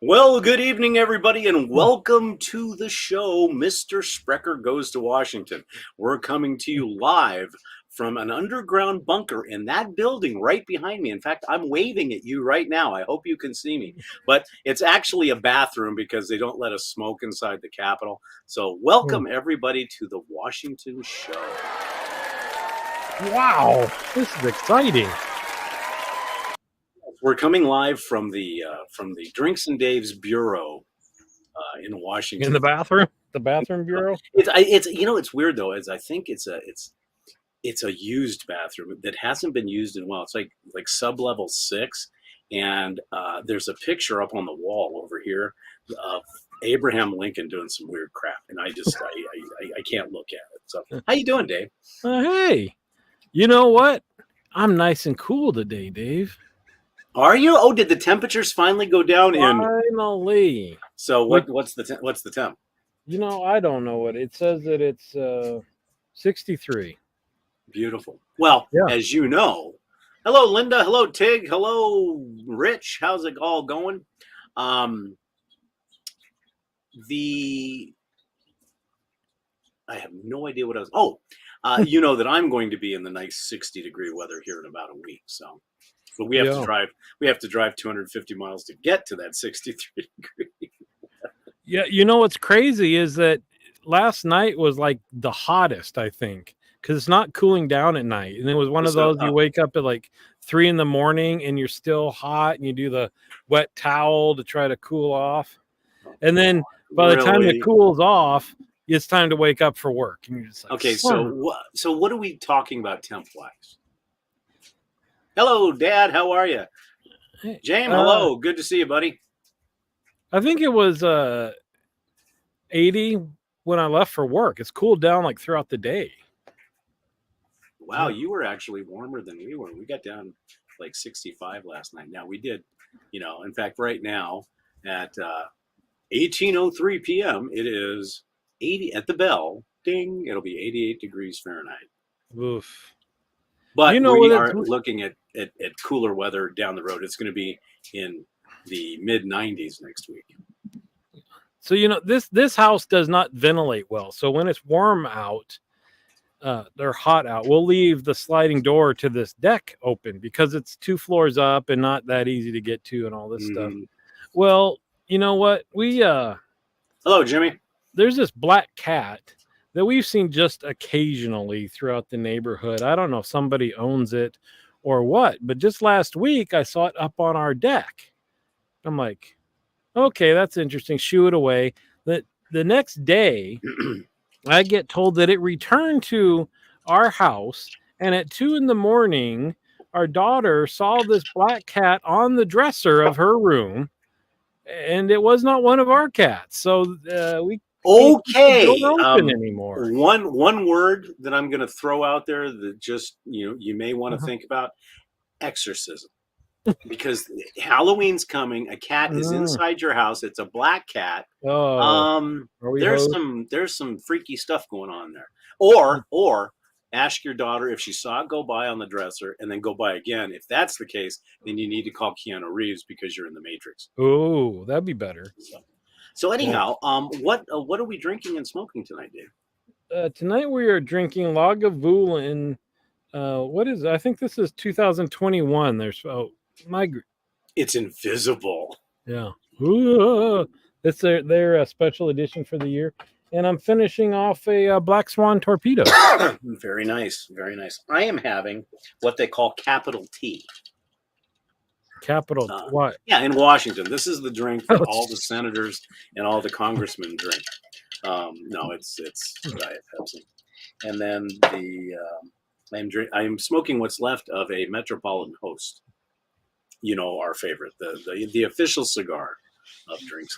Well, good evening, everybody, and welcome to the show, Mr. Sprecher Goes to Washington. We're coming to you live from an underground bunker in that building right behind me. In fact, I'm waving at you right now. I hope you can see me. But it's actually a bathroom because they don't let us smoke inside the Capitol. So welcome, everybody, to the Washington show. Wow, this is exciting. We're coming live from the Drinks and Dave's Bureau in Washington. In the bathroom bureau. It's it's weird though. Is I think it's a used bathroom that hasn't been used in a while. It's like sub level 6, and there's a picture up on the wall over here of Abraham Lincoln doing some weird crap, and I can't look at it. So how you doing, Dave? Hey, you know what? I'm nice and cool today, Dave. Are you? Oh, did the temperatures finally go down? Finally. So what's the temp? I don't know what it says. That it's 63. Beautiful. Well, Yeah. as you know, hello Linda, hello Tig, hello Rich. How's it all going? I have no idea what I was. Oh, you know that I'm going to be in the nice 60-degree weather here in about a week. So, but we have to drive. We have to drive 250 miles to get to that 63 degree. Yeah, you know what's crazy is that last night was like the hottest, I think, because it's not cooling down at night. And it was one of those you wake up at like 3 in the morning and you're still hot, and you do the wet towel to try to cool off. And then by the time it cools off, it's time to wake up for work. And you're just like, okay, so what are we talking about temp-wise? Hello, Dad. How are you? James, hello. Good to see you, buddy. I think it was 80 when I left for work. It's cooled down like throughout the day. Wow, you were actually warmer than we were. We got down like 65 last night. Now we did, in fact, right now at 18:03 p.m., it is 80 at the bell. Ding! It'll be 88 degrees Fahrenheit. Oof. But we are looking at cooler weather down the road. It's going to be in the mid 90s next week. So this house does not ventilate well. So when it's warm out, they're hot out. We'll leave the sliding door to this deck open because it's 2 floors up and not that easy to get to and all this stuff. Well, you know what? Hello, Jimmy. There's this black cat that we've seen just occasionally throughout the neighborhood. I don't know if somebody owns it or what, but just last week I saw it up on our deck. I'm like, okay, that's interesting. Shoo it away. The next day, I get told that it returned to our house, and at 2 in the morning, our daughter saw this black cat on the dresser of her room, and it was not one of our cats. So we can't keep the door open anymore. One word that I'm going to throw out there that just you may want to think about: exorcism. Because Halloween's coming, a cat is inside your house. It's a black cat. There's some freaky stuff going on there. Or ask your daughter if she saw it go by on the dresser and then go by again. If that's the case, then you need to call Keanu Reeves because you're in the Matrix. Oh, that'd be better. So anyhow, what are we drinking and smoking tonight, Dave? Tonight we are drinking Lagavulin. What is it? I think this is 2021. There's it's invisible. Yeah. It's their special edition for the year. And I'm finishing off a Black Swan Torpedo. Very nice. Very nice. I am having what they call capital T. Capital what? Yeah, in Washington. This is the drink that all the senators and all the congressmen drink. No, it's Diet Pepsi. And then I'm smoking what's left of a Metropolitan Host. Our favorite, the official cigar of Drinks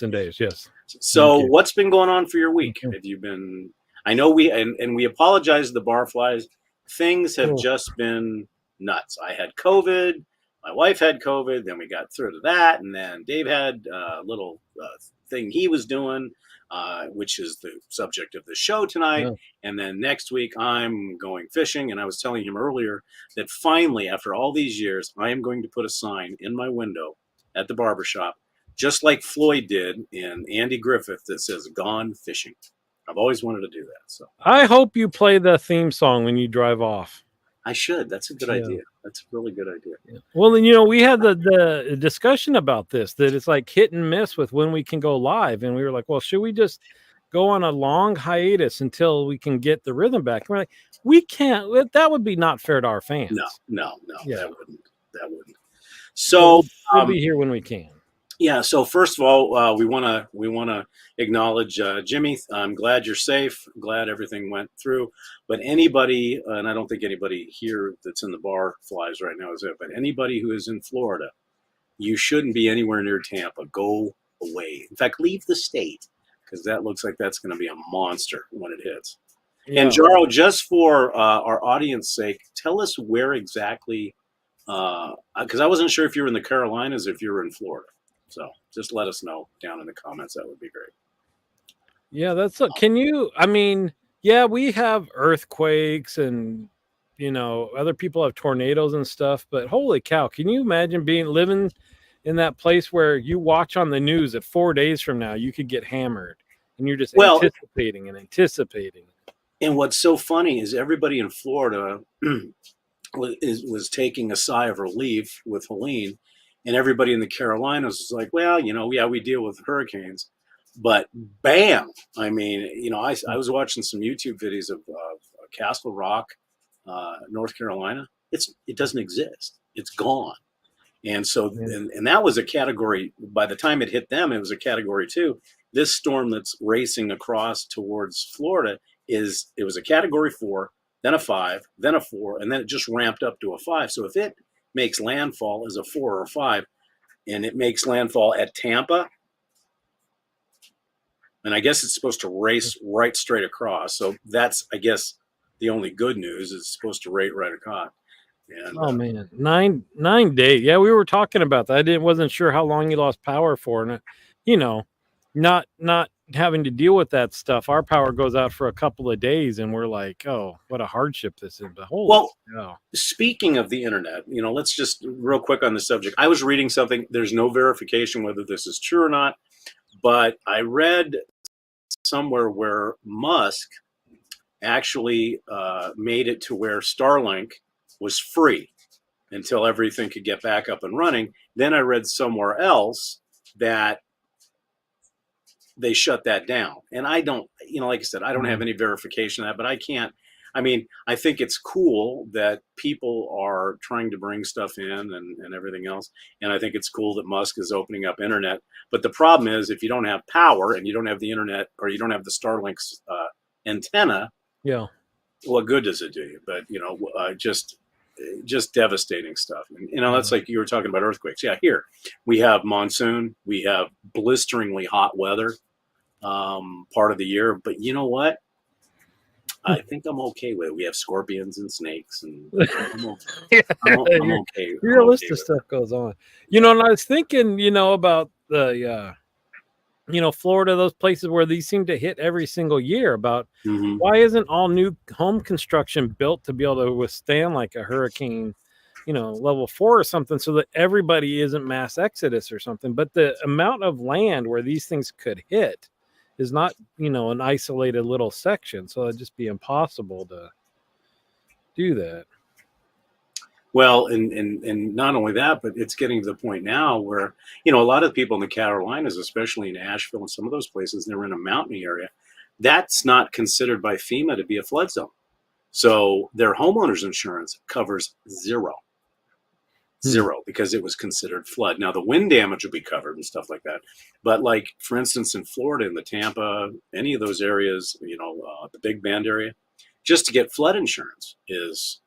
and Daves. Yes. So what's been going on for your week? Have you been? I know we apologize to the barflies. Things have just been nuts. I had COVID. My wife had COVID. Then we got through to that, and then Dave had a little thing he was doing, which is the subject of the show tonight. Yeah. And then next week I'm going fishing. And I was telling him earlier that finally, after all these years, I am going to put a sign in my window at the barbershop just like Floyd did in Andy Griffith that says "Gone Fishing." I've always wanted to do that, so I hope you play the theme song when you drive off. I should. That's a good Yeah. idea. That's a really good idea. Yeah. Well, then, we had the discussion about this, that it's like hit and miss with when we can go live, and we were like, well, should we just go on a long hiatus until we can get the rhythm back? And we're like, we can't. That would be not fair to our fans. No, Yeah. that wouldn't. So we'll be here when we can. Yeah. So first of all, we want to acknowledge Jimmy. I'm glad you're safe. Glad everything went through. But anybody, and I don't think anybody here that's in the bar flies right now is it. But anybody who is in Florida, you shouldn't be anywhere near Tampa. Go away. In fact, leave the state, because that looks like that's going to be a monster when it hits. Yeah. And Jaro, just for our audience sake, tell us where exactly, because I wasn't sure if you were in the Carolinas or if you were in Florida. So just let us know down in the comments. That would be great. Yeah, can you, I mean, yeah, we have earthquakes and, other people have tornadoes and stuff, but holy cow, can you imagine living in that place where you watch on the news that 4 days from now you could get hammered, and you're just anticipating. And what's so funny is everybody in Florida was taking a sigh of relief with Helene, and everybody in the Carolinas is like, well, yeah, we deal with hurricanes, but bam! I mean, I was watching some YouTube videos of Castle Rock, North Carolina. It doesn't exist. It's gone. And so, and that was a category. By the time it hit them, it was a category 2. This storm that's racing across towards Florida it was a category 4, then a 5, then a 4, and then it just ramped up to a 5. So if it makes landfall as a 4 or a 5, and it makes landfall at Tampa, and I guess it's supposed to race right straight across. So that's, I guess, the only good news is it's supposed to rate right across. And, oh man, 9 days. Yeah, we were talking about that. I wasn't sure how long you lost power for, and not having to deal with that stuff. Our power goes out for a couple of days, and we're like, oh, what a hardship this is. But speaking of the internet, let's just real quick on the subject. I was reading something. There's no verification whether this is true or not, but I read somewhere where Musk actually made it to where Starlink was free until everything could get back up and running. Then I read somewhere else that they shut that down. And I don't, like I said, I don't have any verification of that, but I can't. I mean, I think it's cool that people are trying to bring stuff in and everything else. And I think it's cool that Musk is opening up internet. But the problem is, if you don't have power and you don't have the internet, or you don't have the Starlink's antenna, what good does it do you? But, just devastating stuff. And, that's like you were talking about earthquakes. Yeah, here we have monsoon. We have blisteringly hot weather part of the year. But you know what? I think I'm okay with it. We have scorpions and snakes, and I'm okay. Your list of stuff goes on. And I was thinking, about the, Florida, those places where these seem to hit every single year. About why isn't all new home construction built to be able to withstand like a hurricane, level 4 or something, so that everybody isn't mass exodus or something. But the amount of land where these things could hit is not, an isolated little section. So it'd just be impossible to do that. Well, and not only that, but it's getting to the point now where, a lot of people in the Carolinas, especially in Asheville and some of those places, they're in a mountain area. That's not considered by FEMA to be a flood zone. So their homeowners insurance covers zero, because it was considered flood. Now the wind damage will be covered and stuff like that. But like, for instance, in Florida, in the Tampa, any of those areas, the Big Bend area, just to get flood insurance is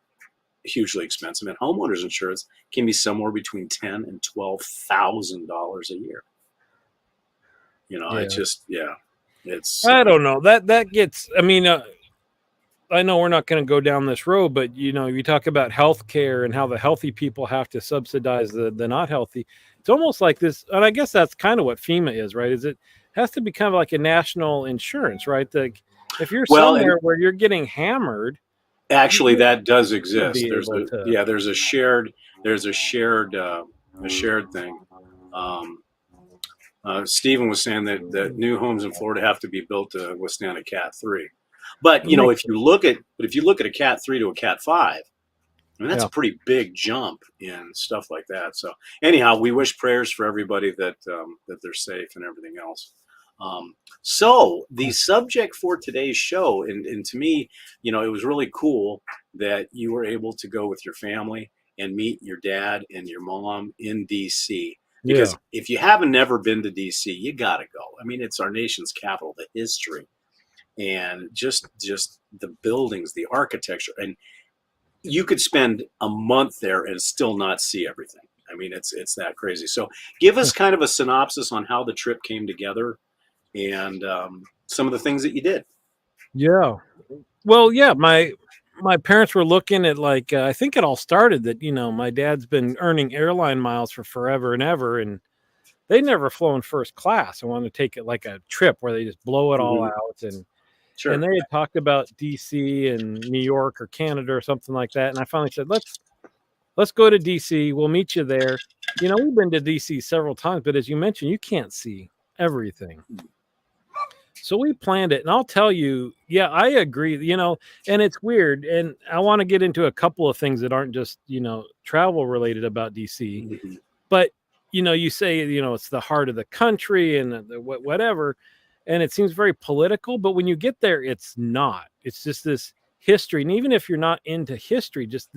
hugely expensive, and homeowners insurance can be somewhere between $10,000 and $12,000 a year. It's. I don't know that gets. I mean, I know we're not going to go down this road, but you talk about healthcare and how the healthy people have to subsidize the not healthy. It's almost like this, and I guess that's kind of what FEMA is, right? Is it has to be kind of like a national insurance, right? If you're somewhere where you're getting hammered. Actually, that does exist. There's a shared thing. Stephen was saying that new homes in Florida have to be built to withstand a Cat 3. But That makes if you look at a Cat 3 to a Cat 5, I mean, that's Yeah. a pretty big jump in stuff like that. So anyhow, we wish prayers for everybody that they're safe and everything else. So the subject for today's show, and to me, it was really cool that you were able to go with your family and meet your dad and your mom in DC. Yeah. Because if you haven't never been to DC, you gotta go. I mean, it's our nation's capital, the history, and just the buildings, the architecture, and you could spend a month there and still not see everything. I mean, it's that crazy. So, give us kind of a synopsis on how the trip came together and some of the things that you did. Yeah. Well, yeah, my parents were looking at like I think it all started that my dad's been earning airline miles for forever and ever, and they never flown first class. I wanted to take it like a trip where they just blow it all Mm-hmm. out, and Sure. they had talked about DC and New York or Canada or something like that, and I finally said let's go to DC. We'll meet you there. We've been to DC several times, but as you mentioned, you can't see everything. So we planned it, and I'll tell you, yeah, I agree. And it's weird, and I want to get into a couple of things that aren't just travel related about DC, Mm-hmm. but you say it's the heart of the country and whatever, and it seems very political, but when you get there, it's not. It's just this history, and even if you're not into history, just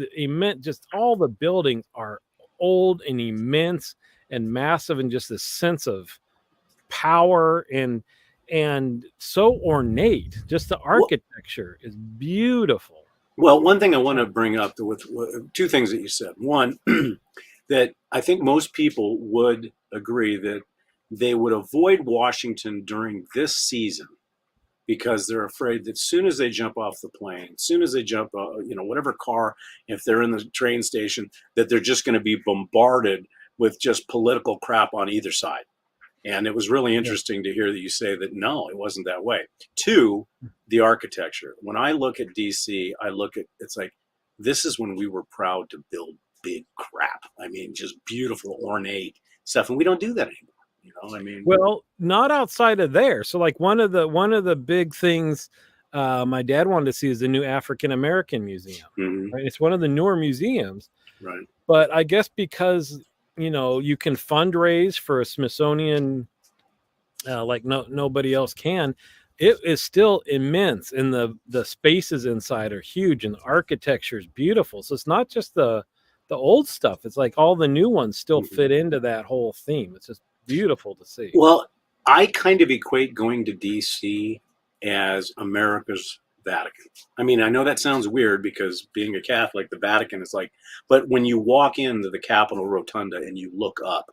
just all the buildings are old and immense and massive, and just this sense of power and so ornate. Just the architecture is beautiful. Well, one thing I want to bring up with two things that you said. One, that I think most people would agree that they would avoid Washington during this season because they're afraid that as soon as they jump off the plane, as soon as they jump, whatever car, if they're in the train station, that they're just going to be bombarded with just political crap on either side. And it was really interesting to hear that you say that no, it wasn't that way. Two, the architecture. When I look at DC, it's like, this is when we were proud to build big crap. I mean, just beautiful, ornate stuff. And we don't do that anymore. Well, not outside of there. So like one of the big things my dad wanted to see is the new African American Museum. Mm-hmm. Right? It's one of the newer museums. Right. But I guess because you can fundraise for a Smithsonian like nobody else can. It is still immense, and the spaces inside are huge, and the architecture is beautiful. So it's not just the old stuff; it's like all the new ones still fit into that whole theme. It's just beautiful to see. Well, I kind of equate going to DC as America's Vatican. I mean, I know that sounds weird because being a Catholic, the Vatican is like, but when you walk into the Capitol Rotunda and you look up,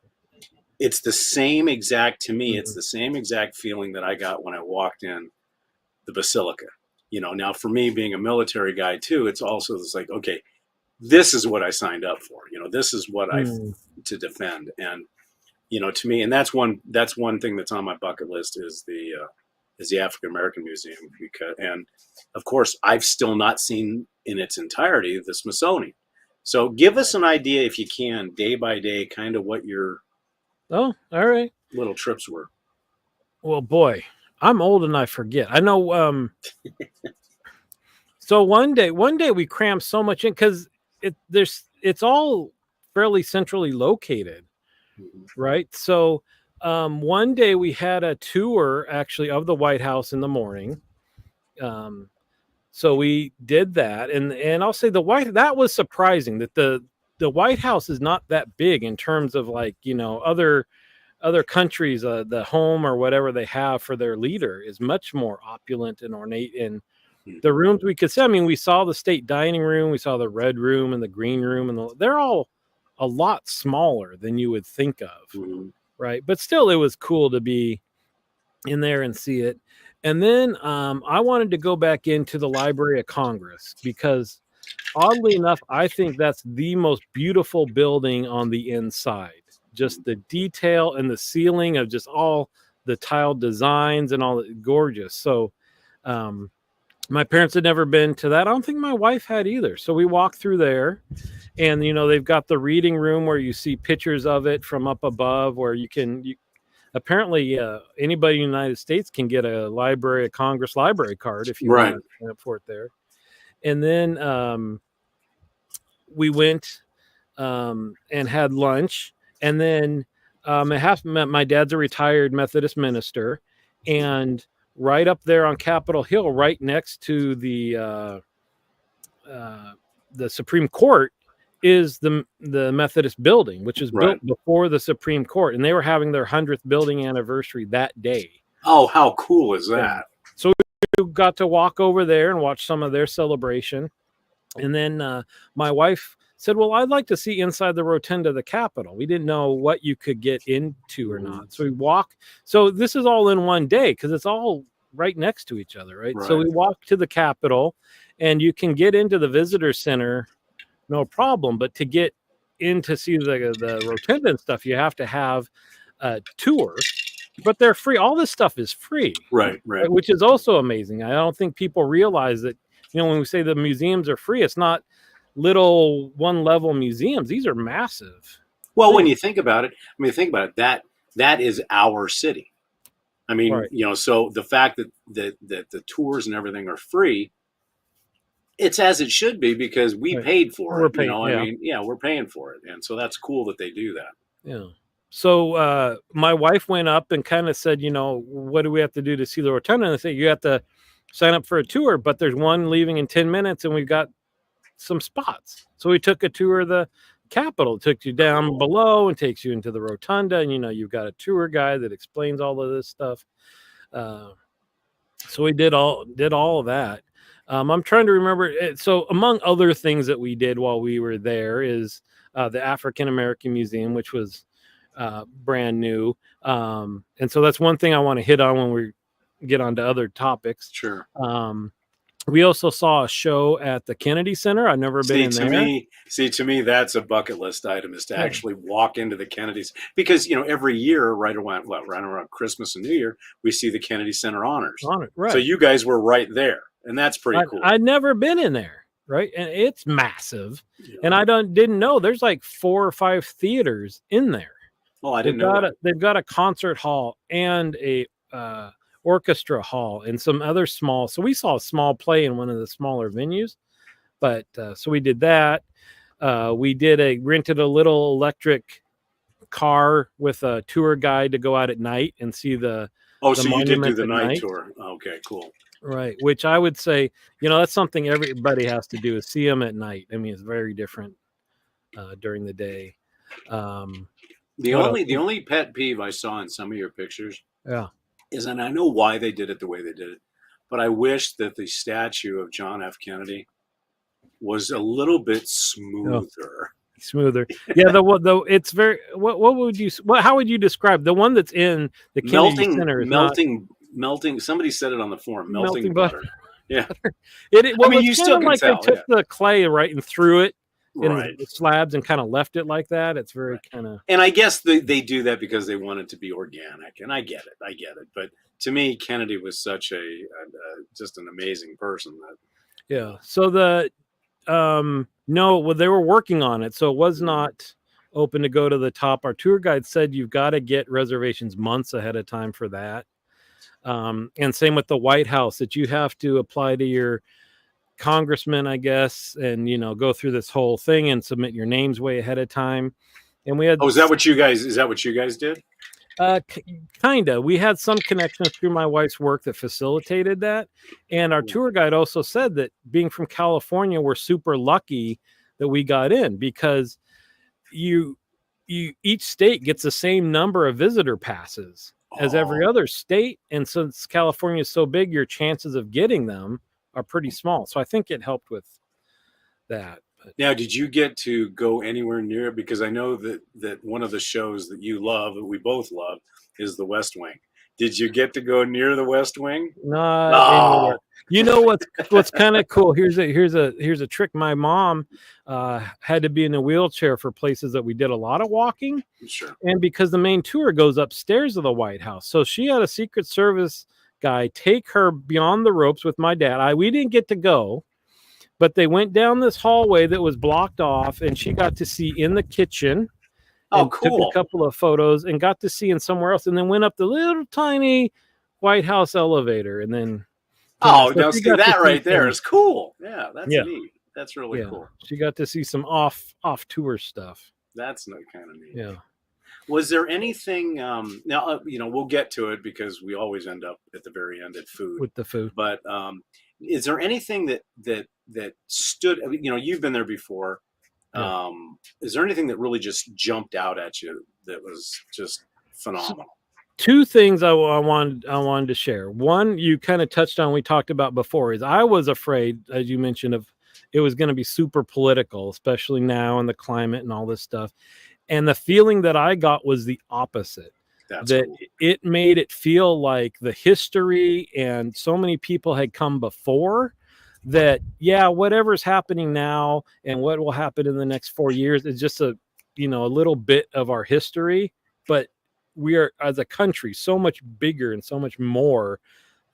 it's the same exact, to me, it's the same exact feeling that I got when I walked in the Basilica. Now for me being a military guy too, it's like, okay, this is what I signed up for. This is what to defend. And, to me, and that's one thing that's on my bucket list is the African American Museum, and of course I've still not seen in its entirety the Smithsonian. So give us an idea, if you can, day by day, kind of what your all right little trips were. Well, boy, I'm old and I forget. I know. So one day we crammed so much in because it's all fairly centrally located, right? So one day we had a tour actually of the White House in the morning. So we did that, and I'll say that was surprising that the White House is not that big in terms of like other countries, the home or whatever they have for their leader is much more opulent and ornate. And the rooms we could see, I mean, we saw the state dining room, we saw the red room and the green room, and they're all a lot smaller than you would think of, right? But still, it was cool to be in there and see it. And then I wanted to go back into the Library of Congress because oddly enough, I think that's the most beautiful building on the inside. Just the detail and the ceiling of just all the tiled designs and all gorgeous. So my parents had never been to that. I don't think my wife had either. So we walked through there, and they've got the reading room where you see pictures of it from up above, where apparently anybody in the United States can get a Congress library card if you Right. want to sign up for it there. And then we went and had lunch, and then my dad's a retired Methodist minister, and right up there on Capitol Hill, right next to the Supreme Court, is the Methodist building, which was built before the Supreme Court, and they were having their 100th building anniversary that day. Oh, how cool is that? Yeah. So we got to walk over there and watch some of their celebration. And then my wife said, well, I'd like to see inside the rotunda of the Capitol. We didn't know what you could get into or not. So we walk. So this is all in one day because it's all right next to each other, right? So we walked to the Capitol, and you can get into the visitor center, no problem. But to get in to see the rotunda and stuff, you have to have a tour. But they're free. All this stuff is free. Right. Which is also amazing. I don't think people realize that, when we say the museums are free, it's not little one-level museums. These are massive. Well, when you think about it, that is our city. I mean, so the fact that the tours and everything are free, it's as it should be because we paid for it. We're paying for it. And so that's cool that they do that. Yeah. So my wife went up and kind of said, what do we have to do to see the rotunda? And they said, you have to sign up for a tour, but there's one leaving in 10 minutes and we've got some spots. So we took a tour of the Capitol. It took you down below and takes you into the rotunda. And, you've got a tour guide that explains all of this stuff. So we did all of that. I'm trying to remember. So among other things that we did while we were there is the African American Museum, which was brand new. And so that's one thing I want to hit on when we get on to other topics. Sure. We also saw a show at the Kennedy Center. I've never been in there. To me, that's a bucket list item, is to actually walk into the Kennedys, because every year, right around Christmas and New Year, we see the Kennedy Center honors. Right. So you guys were right there, and that's pretty cool. I'd never been in there, right? And it's massive, and I didn't know there's like 4 or 5 theaters in there. Oh, I didn't know that. They've got a concert hall and a orchestra hall and some other small. So we saw a small play in one of the smaller venues, but so we did that. We rented a little electric car with a tour guide to go out at night and see the. Oh, so you did do the night tour. Okay, cool. Right. Which I would say, that's something everybody has to do, is see them at night. I mean, it's very different during the day. The only pet peeve I saw in some of your pictures, is, and I know why they did it the way they did it, but I wish that the statue of John F. Kennedy was a little bit smoother. Smoother. Yeah, it's very. How would you describe the one that's in the Kennedy Center? Melting. Somebody said it on the forum. Melting butter. Yeah. You still can tell. They took the clay and threw it in the slabs and kind of left it like that. It's very kind of. And I guess they do that because they want it to be organic. And I get it. But to me, Kennedy was such just an amazing person. So they were working on it, so it was not open to go to the top. Our tour guide said you've got to get reservations months ahead of time for that. And same with the White House, that you have to apply to your congressman, I guess, and go through this whole thing and submit your names way ahead of time. And we had. Oh, is that what you guys did? Kinda. We had some connections through my wife's work that facilitated that. And our tour guide also said that being from California, we're super lucky that we got in, because each state gets the same number of visitor passes as every other state. And since California is so big, your chances of getting them are pretty small. So I think it helped with that. Now, did you get to go anywhere near it? Because I know that one of the shows that you love, that we both love, is the West Wing. Did you get to go near the West Wing? No. What's kind of cool? Here's a trick. My mom had to be in a wheelchair for places that we did a lot of walking. Sure. And because the main tour goes upstairs of the White House, so she had a Secret Service guy take her beyond the ropes with my dad. We didn't get to go. But they went down this hallway that was blocked off, and she got to see in the kitchen Oh, and took a cool. couple of photos and got to see him somewhere else, and then went up the little tiny White House elevator and then came out. Oh, So now she see got to that see right there some, is cool. Yeah, that's yeah, neat. That's really yeah. cool. She got to see some off tour stuff. That's kind of neat. Yeah, Was there anything? Now, we'll get to it because we always end up at the very end at food. with the food. But is there anything that stood? You've been there before. Yeah. Is there anything that really just jumped out at you that was just So, phenomenal? two things I wanted to share. One, you kind of touched on, we talked about before, is I was afraid, as you mentioned, of it was going to be super political, especially now in the climate and all this stuff. And the feeling that I got was the opposite. That's That cool. it made it feel like the history and so many people had come before that, yeah, whatever's happening now and what will happen in the next 4 years is just a little bit of our history. But we are, as a country, so much bigger and so much more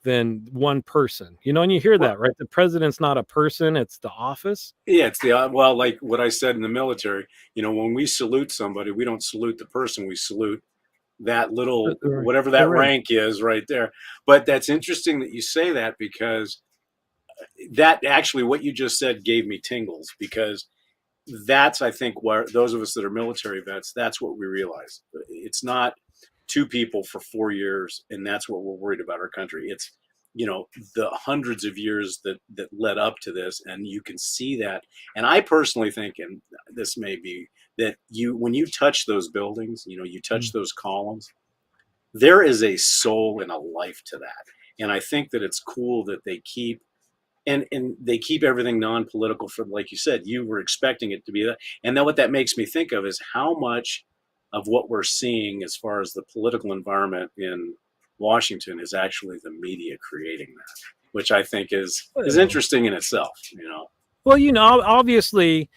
than one person, and you hear Well, that, right? The president's not a person, it's the office. yeah, it's like what I said in the military. When we salute somebody, we don't salute the person. We salute that little whatever The that rank. rank is right there. But that's interesting that you say that, because that actually what you just said gave me tingles, because that's, I think, where those of us that are military vets, that's what we realize. It's not two people for 4 years and that's what we're worried about our country. It's the hundreds of years that led up to this, and you can see that. And I personally think, and this may be, that when you touch those buildings, you touch those columns, there is a soul and a life to that. And I think that it's cool that they keep, and they keep everything non-political. For, like you said, you were expecting it to be that. And then what that makes me think of is how much of what we're seeing as far as the political environment in Washington is actually the media creating that, which I think is interesting in itself. Well, obviously,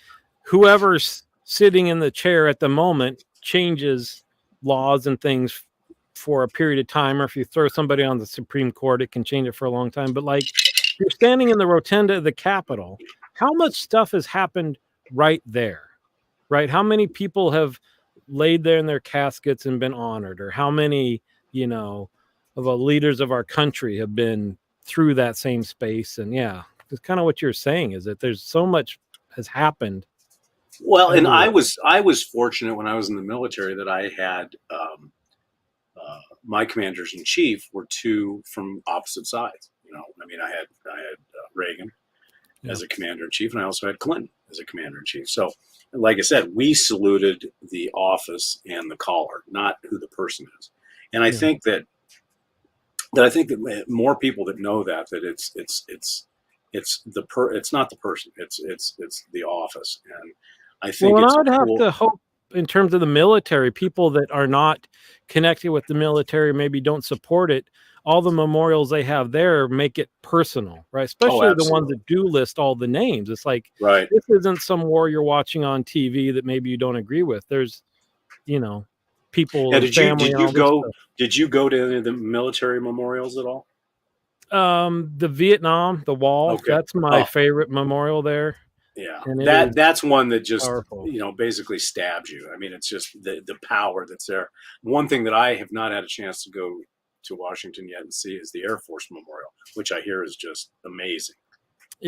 whoever's sitting in the chair at the moment changes laws and things for a period of time. Or if you throw somebody on the Supreme Court, it can change it for a long time. But like, you're standing in the rotunda of the Capitol, how much stuff has happened right there, right? How many people have laid there in their caskets and been honored, or how many, of the leaders of our country have been through that same space? And yeah, it's kind of what you're saying, is that there's so much has happened. Well, and everywhere. I was fortunate when I was in the military that I had my commanders in chief were two from opposite sides. I had Reagan as a commander in chief, and I also had Clinton as a commander in chief. So, like I said, we saluted the office and the collar, not who the person is. And I think that more people that know that it's not the person, it's the office. And I think Well, and it's I would have cool. to hope, in terms of the military, people that are not connected with the military, maybe don't support it, all the memorials they have there make it personal, right? Especially the ones that do list all the names. It's like, right, this isn't some war you're watching on TV that maybe you don't agree with. There's, people now, and family and all this stuff. did you go to any of the military memorials at all? The Vietnam, the wall, Okay. that's my favorite memorial there. Yeah, And that's one that just powerful. Basically stabs you. I mean, it's just the power that's there. One thing that I have not had a chance to go to Washington yet and see is the Air Force Memorial, which I hear is just amazing.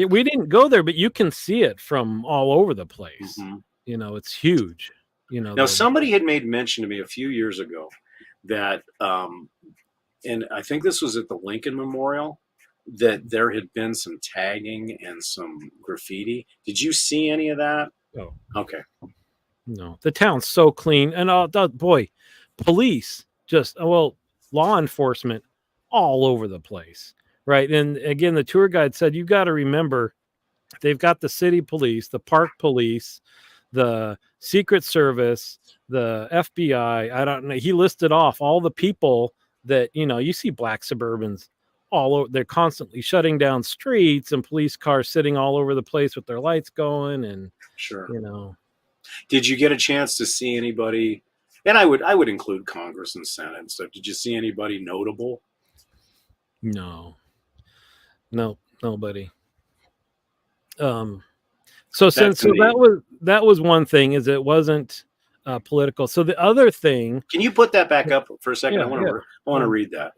We didn't go there, but you can see it from all over the place. Mm-hmm. It's huge. Now, somebody had made mention to me a few years ago that, and I think this was at the Lincoln Memorial, that there had been some tagging and some graffiti. Did you see any of that? Oh, okay. No, the town's so clean, and boy, police law enforcement all over the place, right? And again, the tour guide said, you got to remember, they've got the city police, the park police, the Secret Service, the FBI. I don't know. He listed off all the people that, you see black Suburbans all over. They're constantly shutting down streets and police cars sitting all over the place with their lights going. And sure, Did you get a chance to see anybody? And I would include Congress and Senate and stuff. Did you see anybody notable? No, nobody. So that was one thing, is it wasn't political. So the other thing, Can you put that back up for a second? yeah, I want to read that.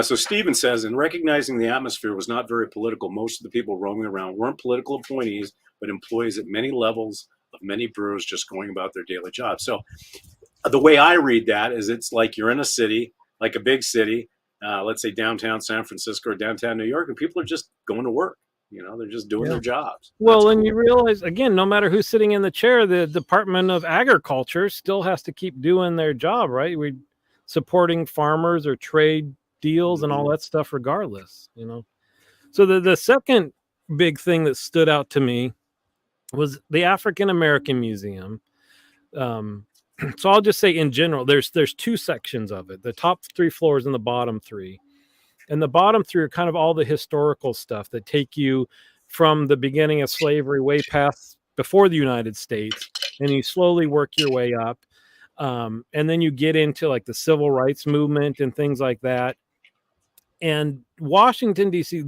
So Stephen says, in recognizing the atmosphere was not very political, most of the people roaming around weren't political appointees, but employees at many levels of many brewers just going about their daily jobs. So the way I read that is it's like you're in a city, like a big city, let's say downtown San Francisco or downtown New York, and people are just going to work. They're just doing their jobs. Well, and you realize, again, no matter who's sitting in the chair, the Department of Agriculture still has to keep doing their job, right? We're supporting farmers or trade deals and all that stuff regardless, So the second big thing that stood out to me was the African American Museum. So I'll just say in general, there's two sections of it, the top 3 floors and the bottom 3. And the bottom 3 are kind of all the historical stuff that take you from the beginning of slavery way past before the United States, and you slowly work your way up. And then you get into like the civil rights movement and things like that. And Washington, D.C.,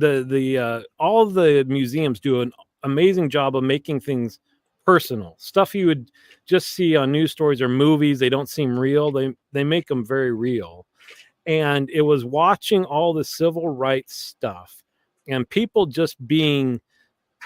all of the museums do an amazing job of making things personal. Stuff you would just see on news stories or movies. They don't seem real. They make them very real. And it was watching all the civil rights stuff and people just being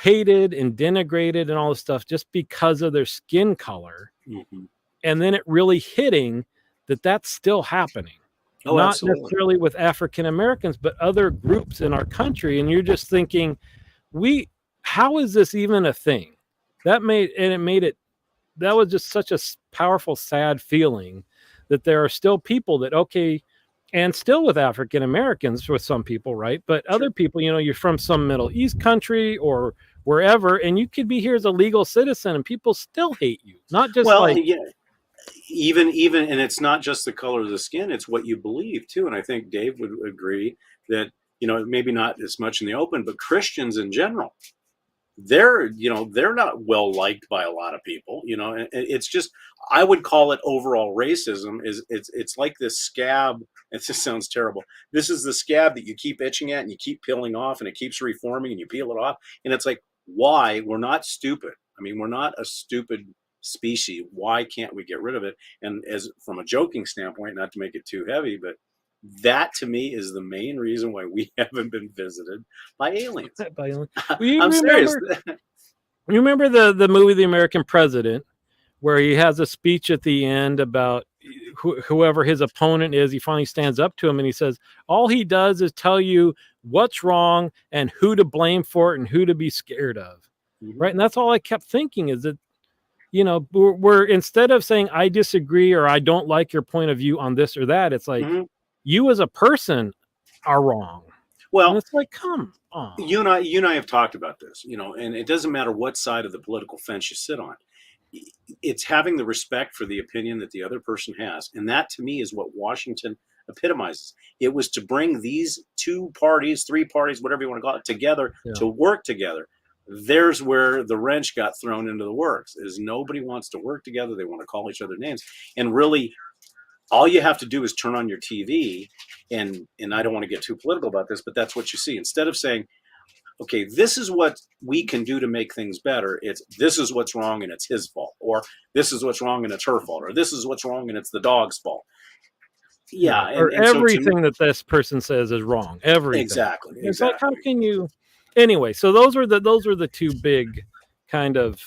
hated and denigrated and all this stuff just because of their skin color. Mm-hmm. And then it really hitting that that's still happening. Oh, not absolutely. necessarily with African Americans, but other groups in our country. And you're just thinking, how is this even a thing? That was just such a powerful, sad feeling that there are still people that, and still with African Americans with some people, right? But other people, you're from some Middle East country or wherever, and you could be here as a legal citizen and people still hate you. Not just even, and it's not just the color of the skin, it's what you believe too. And I think Dave would agree that, maybe not as much in the open, but Christians in general, they're not well liked by a lot of people, and it's just, I would call it overall racism. It's like this scab. It just sounds terrible. This is the scab that you keep itching at and you keep peeling off and it keeps reforming and you peel it off. And it's like, why? We're not stupid. I mean, we're not a stupid species. Why can't we get rid of it? And as from a joking standpoint, not to make it too heavy, but that to me is the main reason why we haven't been visited by aliens. I'm serious. You remember the movie The American President, where he has a speech at the end about whoever his opponent is. He finally stands up to him and he says, all he does is tell you what's wrong and who to blame for it and who to be scared of. Mm-hmm. Right. And that's all I kept thinking is that, we're instead of saying I disagree or I don't like your point of view on this or that, it's like, mm-hmm. You as a person are wrong. Well, and it's like, come on. You and I have talked about this, and it doesn't matter what side of the political fence you sit on. It's having the respect for the opinion that the other person has. And that to me is what Washington epitomizes. It was to bring these 2 parties, 3 parties, whatever you want to call it, together to work together. There's where the wrench got thrown into the works, is nobody wants to work together. They want to call each other names. And really, all you have to do is turn on your TV, and I don't want to get too political about this, but that's what you see. Instead of saying, okay, this is what we can do to make things better, it's this is what's wrong and it's his fault, or this is what's wrong and it's her fault, or this is what's wrong and it's the dog's fault. Yeah. And everything that this person says is wrong. Everything. Exactly. It's like, how can you... Anyway, so those are the 2 big kind of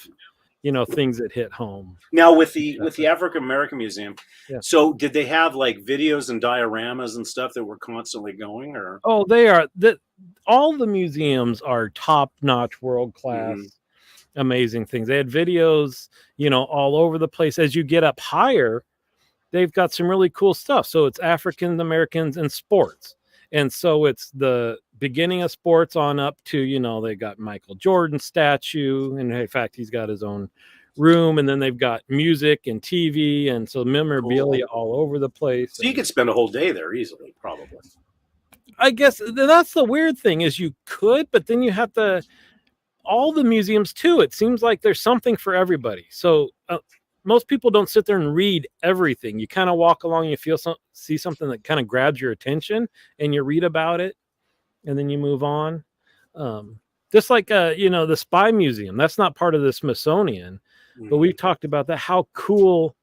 things that hit home. Now with the African American Museum, so did they have like videos and dioramas and stuff that were constantly going, or? Oh, they are. All the museums are top-notch, world-class, amazing things. They had videos, all over the place. As you get up higher, they've got some really cool stuff. So it's African Americans and sports. And so it's the beginning of sports on up to, they got Michael Jordan statue. And in fact, he's got his own room. And then they've got music and TV. And so memorabilia all over the place. So you could spend a whole day there easily, probably. I guess that's the weird thing is you could, but then you have all the museums too. It seems like there's something for everybody. So most people don't sit there and read everything. You kind of walk along, you see something that kind of grabs your attention and you read about it and then you move on. Just like, the Spy Museum, that's not part of the Smithsonian, but we've talked about that, how cool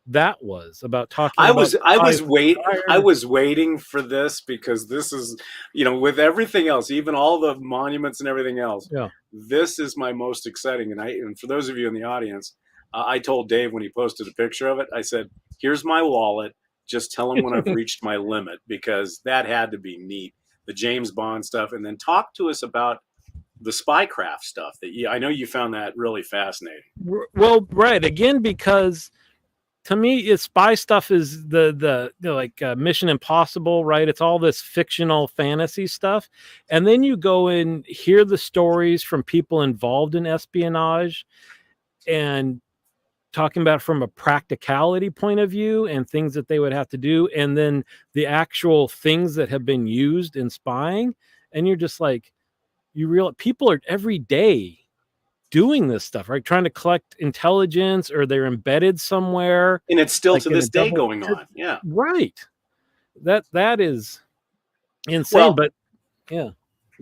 that was about talking I about was I spies was who wait I retired. was waiting for this because this is, with everything else, even all the monuments and everything else, Yeah. this is my most exciting. And for those of you in the audience, I told Dave when he posted a picture of it, I said, "Here's my wallet. Just tell him when I've reached my limit," because that had to be neat. The James Bond stuff, and then talk to us about the spycraft stuff. I know you found that really fascinating. Well, right. Again, because to me, it's spy stuff is the Mission Impossible, right? It's all this fictional fantasy stuff, and then you go and hear the stories from people involved in espionage and talking about it from a practicality point of view and things that they would have to do, and then the actual things that have been used in spying, and you're just like, you realize people are every day doing this stuff, right? Trying to collect intelligence, or they're embedded somewhere, And it's still like to in a this day double. going on. Yeah. Right. That is insane. Well, But yeah.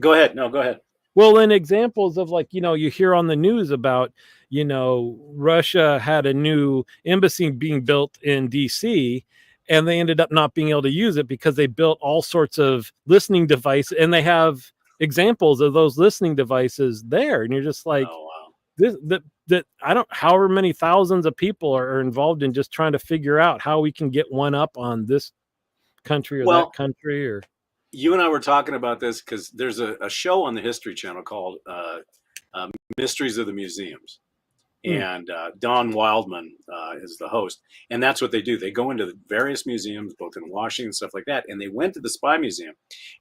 go ahead. No, go ahead. Well, in examples of, like, you hear on the news about, Russia had a new embassy being built in DC, and they ended up not being able to use it because they built all sorts of listening devices, and they have examples of those listening devices there. And you're just like, Oh, wow. that I don't, however many thousands of people are involved in just trying to figure out how we can get one up on this country or that Well, country, or you and I were talking about this because there's a show on the History Channel called Mysteries of the Museums. And Don Wildman is the host. And that's what they do. They go into the various museums, both in Washington and stuff like that. And they went to the Spy Museum.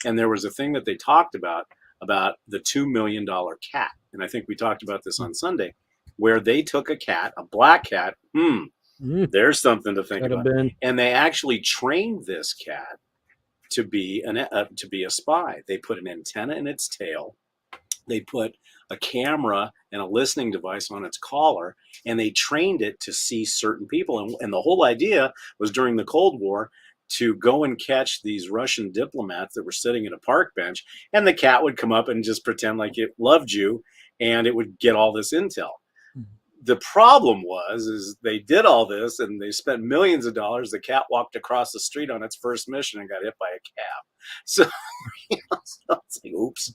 And there was a thing that they talked about the $2 million cat. And I think we talked about this on Sunday, where they took a cat, a black cat. There's something to think about. And they actually trained this cat to be a spy. They put an antenna in its tail. They put a camera and a listening device on its collar, and they trained it to see certain people. And the whole idea was, during the Cold War, to go and catch these Russian diplomats that were sitting at a park bench, and the cat would come up and just pretend like it loved you, and it would get all this intel. The problem is they did all this and they spent millions of dollars. The cat walked across the street on its first mission and got hit by a cab. So, so it's like, oops.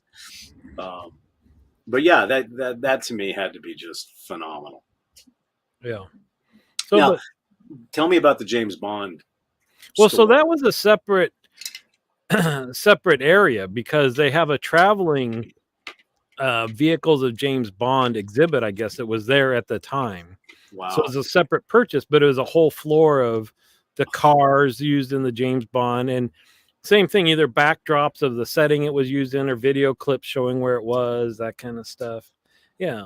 But yeah, that to me had to be just phenomenal. Yeah. So now, tell me about the James Bond. Well, so that was a separate area, because they have a traveling vehicles of James Bond exhibit, I guess it was there at the time. Wow. So it was a separate purchase, but it was a whole floor of the cars used in the James Bond, and same thing, either backdrops of the setting it was used in, or video clips showing where it was, that kind of stuff. Yeah.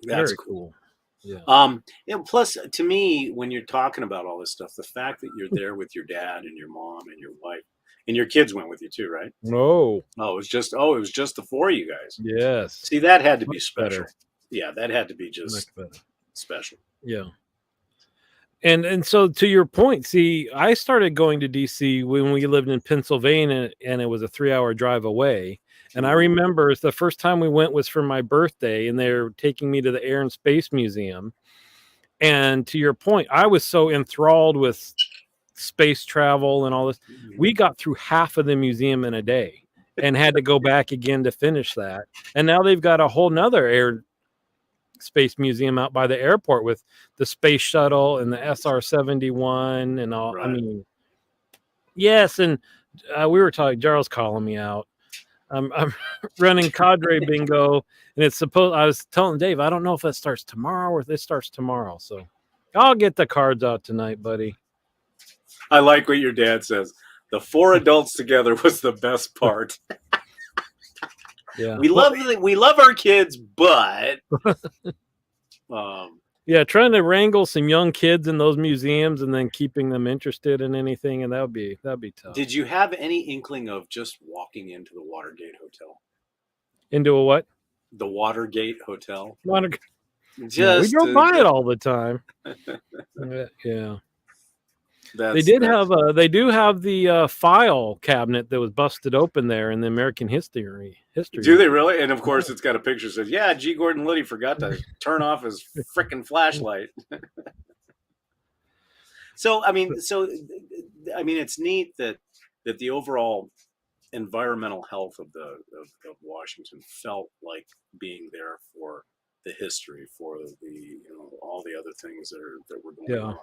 That's very cool. Yeah. And plus, to me, when you're talking about all this stuff, the fact that you're there with your dad and your mom and your wife, and your kids went with you too, right? No. Oh, it was just the four of you guys. Yes. See, that had to be special. Better. Yeah, that had to be just special. Yeah. And so, to your point, see, I started going to DC when we lived in Pennsylvania, and it was a 3-hour drive away. And I remember the first time we went was for my birthday, and they're taking me to the Air and Space Museum. And to your point, I was so enthralled with space travel and all this. We got through half of the museum in a day and had to go back again to finish that. And now they've got a whole nother Air Space Museum out by the airport with the space shuttle and the SR-71 and all. Right. I mean, yes. And we were talking, Jarl's calling me out. I'm running cadre bingo, and it's supposed, I was telling Dave, I don't know if that starts tomorrow or if this starts tomorrow. So I'll get the cards out tonight, buddy. I like what your dad says. The four adults together was the best part. Yeah, we love our kids, but yeah, trying to wrangle some young kids in those museums and then keeping them interested in anything, and that'd be tough. Did you have any inkling of just walking into the Watergate Hotel? Into a what? The Watergate Hotel. We drove by it all the time. Yeah. They do have the file cabinet that was busted open there in the American history. Do they really? And of course, it's got a picture that says, "Yeah, G. Gordon Liddy forgot to turn off his frickin' flashlight." So I mean, it's neat that the overall environmental health of of Washington felt like being there for the history, for all the other things that were going Yeah. on.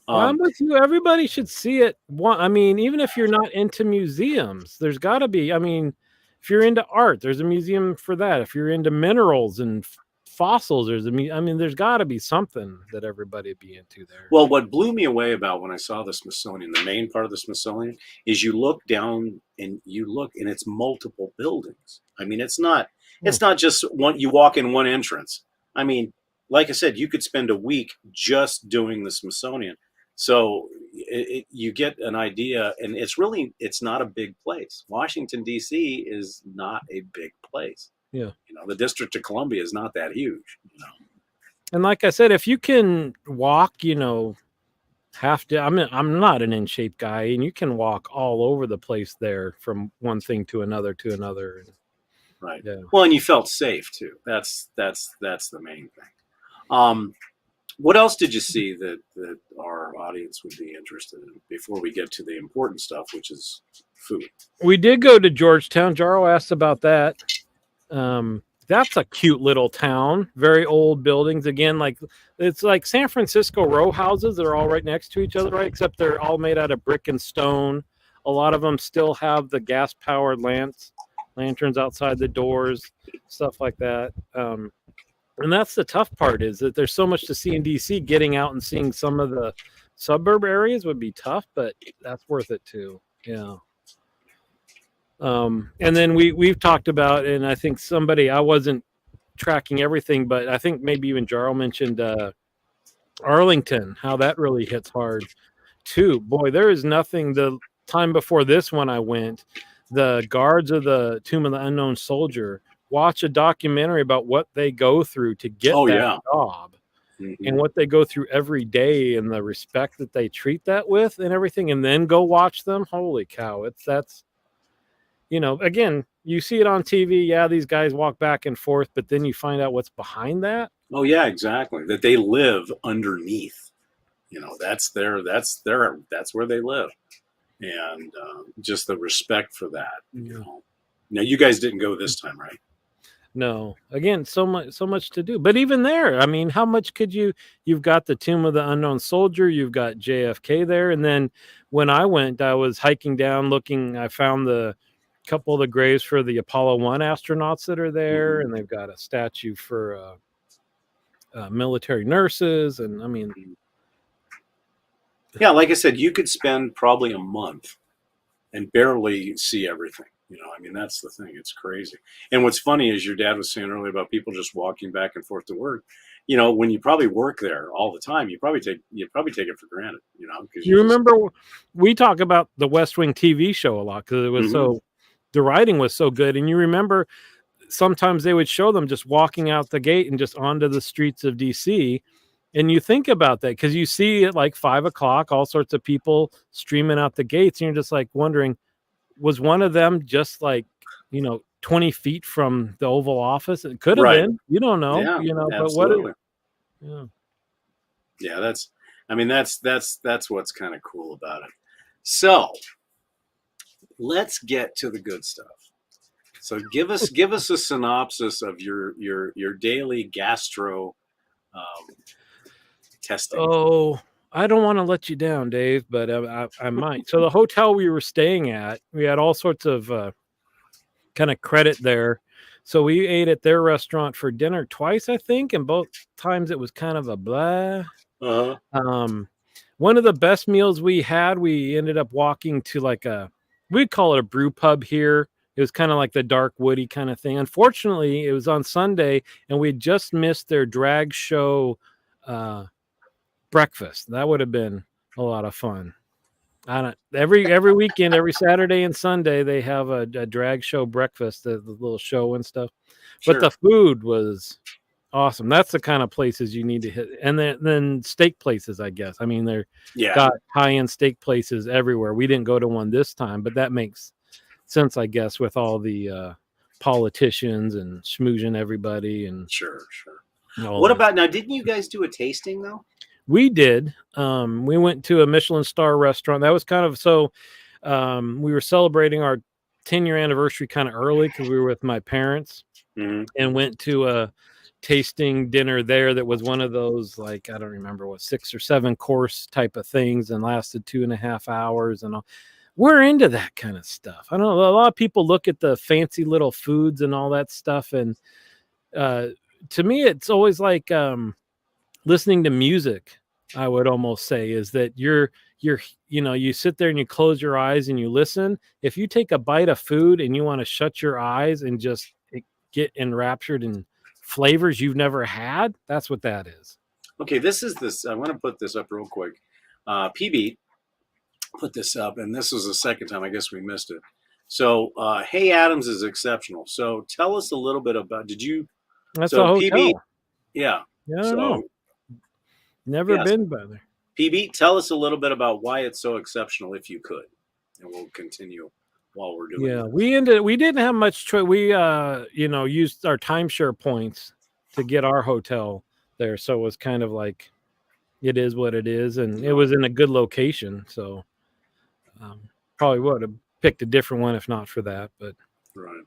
Well, I'm Um, with you. Everybody should see it. I mean, even if you're not into museums, there's got to be. I mean, if you're into art, there's a museum for that. If you're into minerals and fossils, I mean, there's got to be something that everybody be into there. well, what blew me away about when I saw the Smithsonian, the main part of the Smithsonian, is you look down and it's multiple buildings. I mean, Hmm. it's not just one. You walk in one entrance. I mean, like I said, you could spend a week just doing the Smithsonian. So you get an idea, and it's not a big place. Washington D.C. is not a big place. Yeah. The District of Columbia is not that huge. And like I said, if you can walk, have to. I'm not an in shape guy, and you can walk all over the place there from one thing to another to another. Right. Yeah. Well, and you felt safe too. That's the main thing. Um, what else did you see that our audience would be interested in before we get to the important stuff, which is food? We did go to Georgetown. Jaro asked about that. That's a cute little town. Very old buildings. Again, like it's like San Francisco row houses that are all right next to each other, right? Except they're all made out of brick and stone. A lot of them still have the gas powered lanterns outside the doors, stuff like that. And that's the tough part, is that there's so much to see in DC. Getting out and seeing some of the suburb areas would be tough, but that's worth it too. Yeah. And then we've talked about, and I think I wasn't tracking everything, but I think maybe even Jarl mentioned Arlington, how that really hits hard too. Boy, there is nothing. The time before this when I went, the guards of the Tomb of the Unknown Soldier watch a documentary about what they go through to get Oh that yeah. job, Mm-hmm. and what they go through every day, and the respect that they treat that with and everything, and then go watch them. Holy cow. That's again, you see it on TV. Yeah, these guys walk back and forth, but then you find out what's behind that. Oh yeah, exactly. That they live underneath. That's where they live, and just the respect for that. Now you guys didn't go this time, right? No, again, so much to do. But even there, I mean, how much could you've got the Tomb of the Unknown Soldier, you've got JFK there, and then when I went, I was hiking down looking, I found the couple of the graves for the Apollo 1 astronauts that are there, Mm-hmm. and they've got a statue for military nurses, and I mean, Yeah, like I said, you could spend probably a month and barely see everything. I mean, that's the thing. It's crazy. And what's funny is your dad was saying earlier about people just walking back and forth to work. When you probably work there all the time, you probably take it for granted. Because you remember we talk about the West Wing TV show a lot because it was mm-hmm. the writing was so good, and you remember sometimes they would show them just walking out the gate and just onto the streets of DC. And you think about that because you see at like 5 o'clock, all sorts of people streaming out the gates, and you're just like wondering, was one of them just like 20 feet from the Oval Office? It could have Right. been. You don't know. Yeah, But what? absolutely. Yeah. Yeah, that's what's kind of cool about it. So let's get to the good stuff. So give us a synopsis of your daily gastro testing. Oh, I don't want to let you down, Dave, but I might. So the hotel we were staying at, we had all sorts of kind of credit there. So we ate at their restaurant for dinner twice, I think, and both times it was kind of a blah. Uh-huh. One of the best meals we had, we ended up walking to we'd call it a brew pub here. It was kind of like the dark woody kind of thing. Unfortunately, it was on Sunday, and we just missed their drag show breakfast. That would have been a lot of fun. Every weekend, every Saturday and Sunday, they have a drag show breakfast, the little show and stuff. Sure. But the food was awesome. That's the kind of places you need to hit. And then steak places, I guess. I mean, they're got high-end steak places everywhere. We didn't go to one this time, but that makes sense, I guess, with all the politicians and schmoozing everybody. And sure. What that. about now? Didn't you guys do a tasting though? We did. We went to a Michelin star restaurant. That was kind of so. We were celebrating our 10-year anniversary kind of early because we were with my parents Mm-hmm. and went to a tasting dinner there that was one of those, like, I don't remember what, 6 or 7 course type of things and lasted 2.5 hours and all. We're into that kind of stuff. I don't know. A lot of people look at the fancy little foods and all that stuff. And to me, it's always like listening to music. I would almost say is that you're you sit there and you close your eyes and you listen. If you take a bite of food and you want to shut your eyes and just get enraptured in flavors you've never had, that's what that is. Okay, I want to put this up real quick. PB put this up, and this was the second time. I guess we missed it. So, Hey Adams is exceptional. So, tell us a little bit about. Did you? That's a So hotel. PB, yeah. Yeah, I don't So know. Never yes, been by there. PB, tell us a little bit about why it's so exceptional, if you could, and we'll continue while we're doing. Yeah, this. we didn't have much choice. We used our timeshare points to get our hotel there, so it was kind of like it is what it is, and it was in a good location, so probably would have picked a different one if not for that. But right.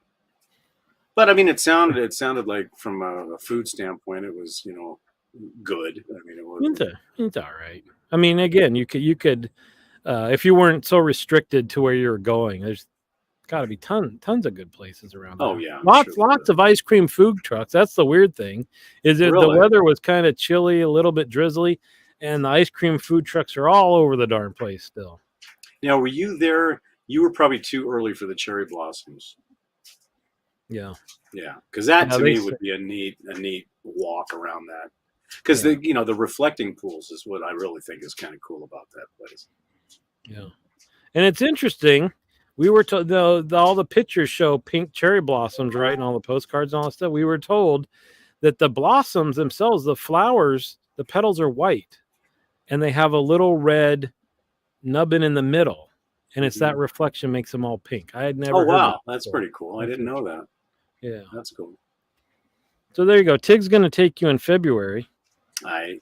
But I mean, it sounded like from a food standpoint, it was good. I mean, it was. it's all right. I mean, again, you could if you weren't so restricted to where you were going, there's got to be tons of good places around there. Oh yeah, lots of ice cream food trucks. That's the weird thing, is that the weather was kind of chilly, a little bit drizzly, and the ice cream food trucks are all over the darn place still. Now, were you there? You were probably too early for the cherry blossoms. Yeah, because that to me would be a neat walk around that. Because the reflecting pools is what I really think is kind of cool about that place. Yeah, and it's interesting. We were told all the pictures show pink cherry blossoms, right, and all the postcards and all that stuff. We were told that the blossoms themselves, the flowers, the petals are white, and they have a little red nubbin in the middle, and it's that reflection makes them all pink. I had never. Oh wow, that's pretty cool. I didn't know that. Yeah, that's cool. So there you go. Tig's going to take you in February. See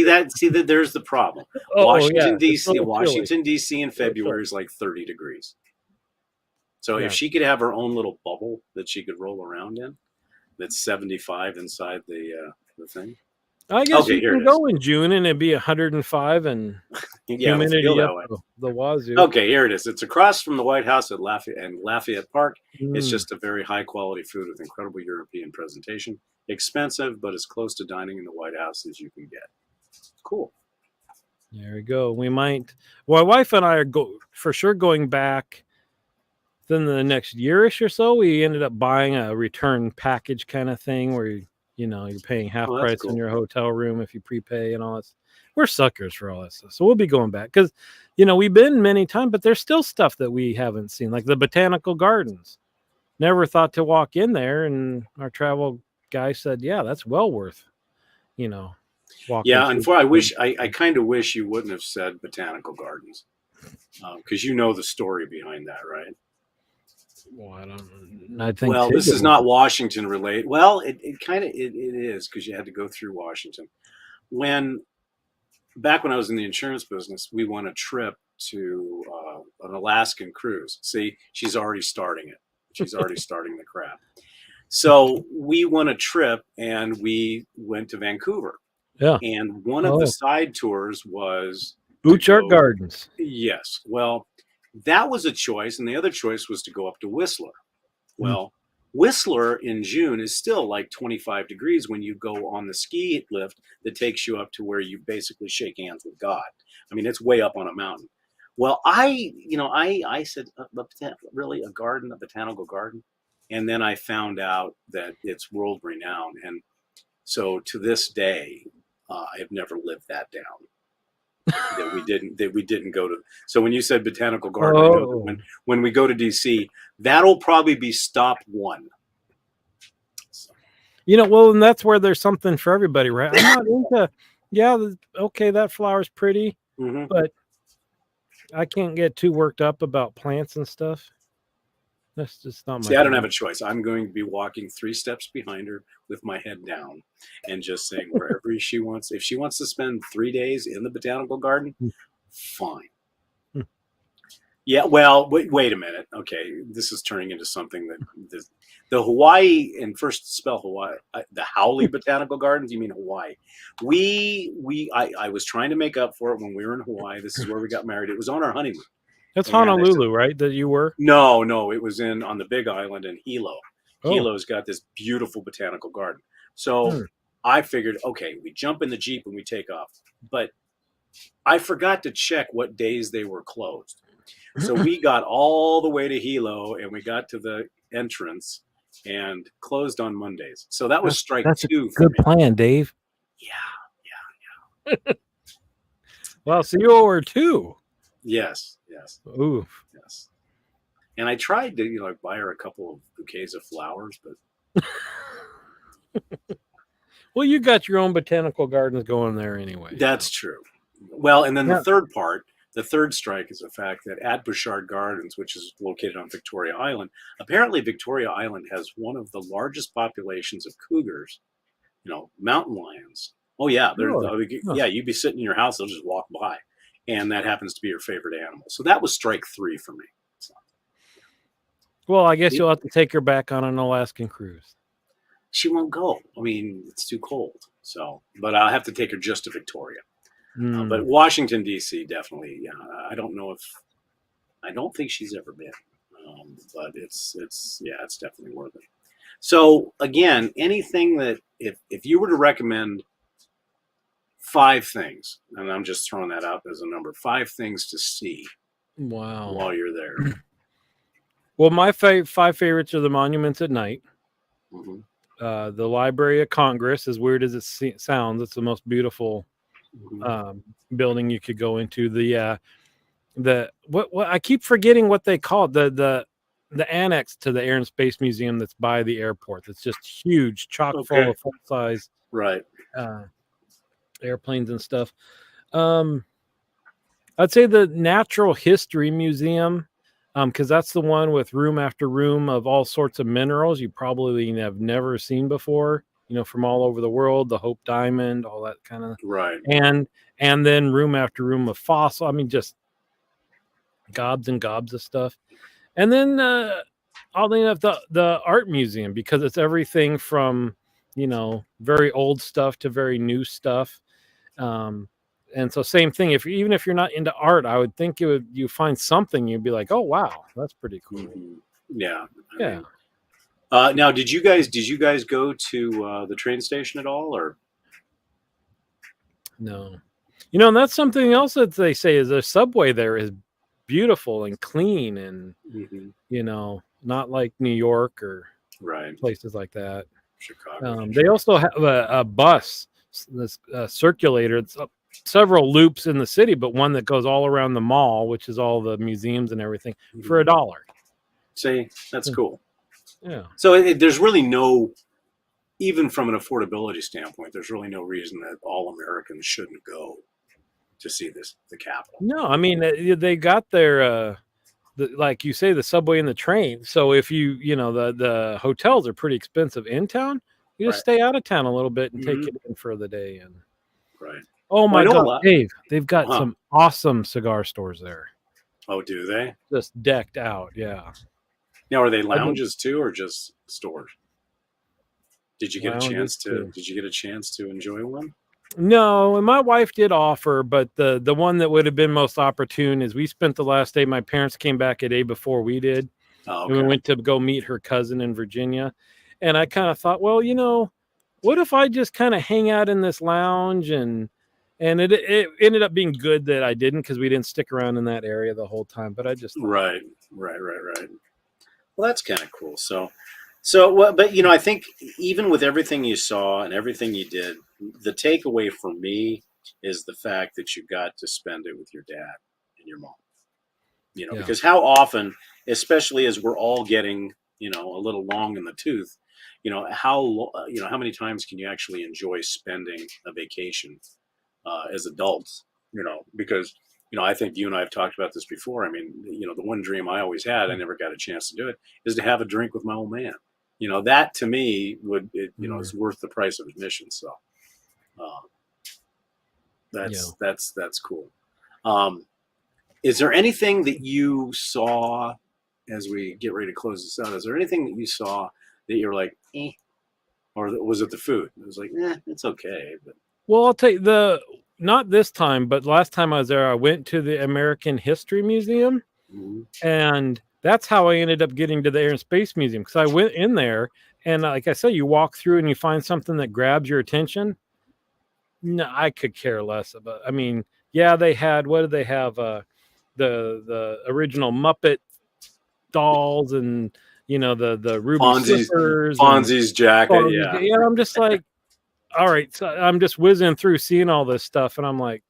that there's the problem. Washington DC in February is like 30 degrees. So if she could have her own little bubble that she could roll around in, that's 75 inside the thing. I guess you can go in June and it'd be 105 and humidity up the wazoo. Okay, here it is. It's across from the White House at Lafayette Park. It's just a very high quality food with incredible European presentation. Expensive, but as close to dining in the White House as you can get. Cool. There we go. My wife and I are for sure going back. Then the next yearish or so, we ended up buying a return package kind of thing where you're paying half price in your hotel room if you prepay and all that. We're suckers for all that stuff. So we'll be going back because, we've been many times, but there's still stuff that we haven't seen, like the botanical gardens. Never thought to walk in there, and our travel guy said, yeah, that's well worth, walking. Yeah, and I kind of wish you wouldn't have said botanical gardens because the story behind that, right? Well, I think. Well, this is not Washington related. Well, it is because you had to go through Washington. Back when I was in the insurance business, we won a trip to an Alaskan cruise. See, she's already starting it. She's already starting the crap. So we won a trip and we went to Vancouver. Yeah. And one of the side tours was Butchart Gardens. Yes. Well, that was a choice, and the other choice was to go up to Whistler. Well, Whistler in June is still like 25 degrees when you go on the ski lift that takes you up to where you basically shake hands with God. I mean, it's way up on a mountain. Well, I said, really, a botanical garden? And then I found out that it's world renowned. And so to this day, I have never lived that down. that we didn't go to. So when you said botanical garden, when we go to DC, that'll probably be stop one. So. And that's where there's something for everybody, right? I'm not into, that flower's pretty, but I can't get too worked up about plants and stuff. That's just not my See, I don't have thing. a choice. I'm going to be walking 3 steps behind her with my head down and just saying wherever she wants. If she wants to spend 3 days in the botanical garden, fine. Hmm. Yeah, well, wait a minute. Okay, this is turning into something that the Hawaii, and first spell Hawaii, the Howley Botanical Gardens. You mean Hawaii? I was trying to make up for it when we were in Hawaii. This is where we got married. It was on our honeymoon, That's and I said, Honolulu, right? That you were? no, it was in on the Big Island in Hilo. Oh. Hilo's got this beautiful botanical garden. So Hmm. I figured, okay, we jump in the Jeep and we take off. But I forgot to check what days they were closed. So we got all the way to Hilo and we got to the entrance and closed on Mondays. So that was strike That's a 2 for good me. plan, Dave. Yeah. Well, so you owe her 2. Yes. Ooh. Yes. And I tried to, buy her a couple of bouquets of flowers, but Well, you got your own botanical gardens going there anyway. that's true. Well, and then Yeah. the third strike is the fact that at Bouchard Gardens, which is located on Victoria Island, apparently Victoria Island has one of the largest populations of cougars, mountain lions. Oh yeah, Really? Huh. yeah, you'd be sitting in your house, they'll just walk by, and that happens to be your favorite animal. So that was strike 3 for me. So, Well, I guess you'll have to take her back on an Alaskan cruise. she won't go. I mean, it's too cold. So, but I'll have to take her just to Victoria. But Washington D.C. definitely. I don't know if I don't think she's ever been, but it's definitely worth it. So again, anything that if you were to recommend 5 things, and I'm just throwing that out as a number, 5 things to see Wow. while you're there. Well, my 5 favorites are the monuments at night. Mm-hmm. The Library of Congress, as weird as it sounds, it's the most beautiful building you could go into. The what I keep forgetting what they call it, the annex to the Air and Space Museum that's by the airport. It's just huge, chock full of full size airplanes and stuff. I'd say the Natural History Museum, because that's the one with room after room of all sorts of minerals you probably have never seen before, from all over the world, the Hope Diamond, all that kind of and then room after room of fossil. I mean, just gobs and gobs of stuff. And then oddly enough, the art museum, because it's everything from very old stuff to very new stuff. And so same thing, even if you're not into art, I would think you find something you'd be like, oh wow, that's pretty cool. Mm-hmm. Yeah. I mean, now, did you guys go to the train station at all, or no? And that's something else that they say is the subway there is beautiful and clean and not like New York or places like that. Chicago. They also have a bus, this circulator. It's several loops in the city, but one that goes all around the mall, which is all the museums and everything, for $1. See, that's cool. Yeah. So there's really no, even from an affordability standpoint, there's really no reason that all Americans shouldn't go to see the Capitol. No, I mean they got their like you say, the subway and the train. So if the hotels are pretty expensive in town, you just stay out of town a little bit and take it in for the day. And oh my God, Dave, they've got some awesome cigar stores there. Oh, do they? Just decked out, yeah. Now, are they lounges too, or just stores? Did you get a chance to enjoy one? No, and my wife did offer, but the one that would have been most opportune is we spent the last day. My parents came back a day before we did. Oh, okay. And we went to go meet her cousin in Virginia. And I kind of thought, well, what if I just kind of hang out in this lounge? And it ended up being good that I didn't, because we didn't stick around in that area the whole time. But I just right. Well, that's kind of cool. So, but I think even with everything you saw and everything you did, the takeaway for me is the fact that you got to spend it with your dad and your mom. Because how often, especially as we're all getting, a little long in the tooth, how many times can you actually enjoy spending a vacation as adults? Because I think you and I have talked about this before. I mean, the one dream I always had, I never got a chance to do it, is to have a drink with my old man. That to me is worth the price of admission. So uh, Yeah. that's cool. Um, is there anything that you saw as we get ready to close this out? Is there anything that you saw that you're like, eh? Or was it the food? It was like, it's okay. But Well, I'll tell you not this time, but last time I was there, I went to the American History Museum, mm-hmm. and that's how I ended up getting to the Air and Space Museum, because I went in there, and like I said, you walk through and you find something that grabs your attention. No, I could care less about. I mean, yeah, they had, what did they have? The original Muppet dolls, and the ruby slippers and Fonzie's jacket. Yeah. Yeah, I'm just like, all right, so I'm just whizzing through seeing all this stuff, and I'm like,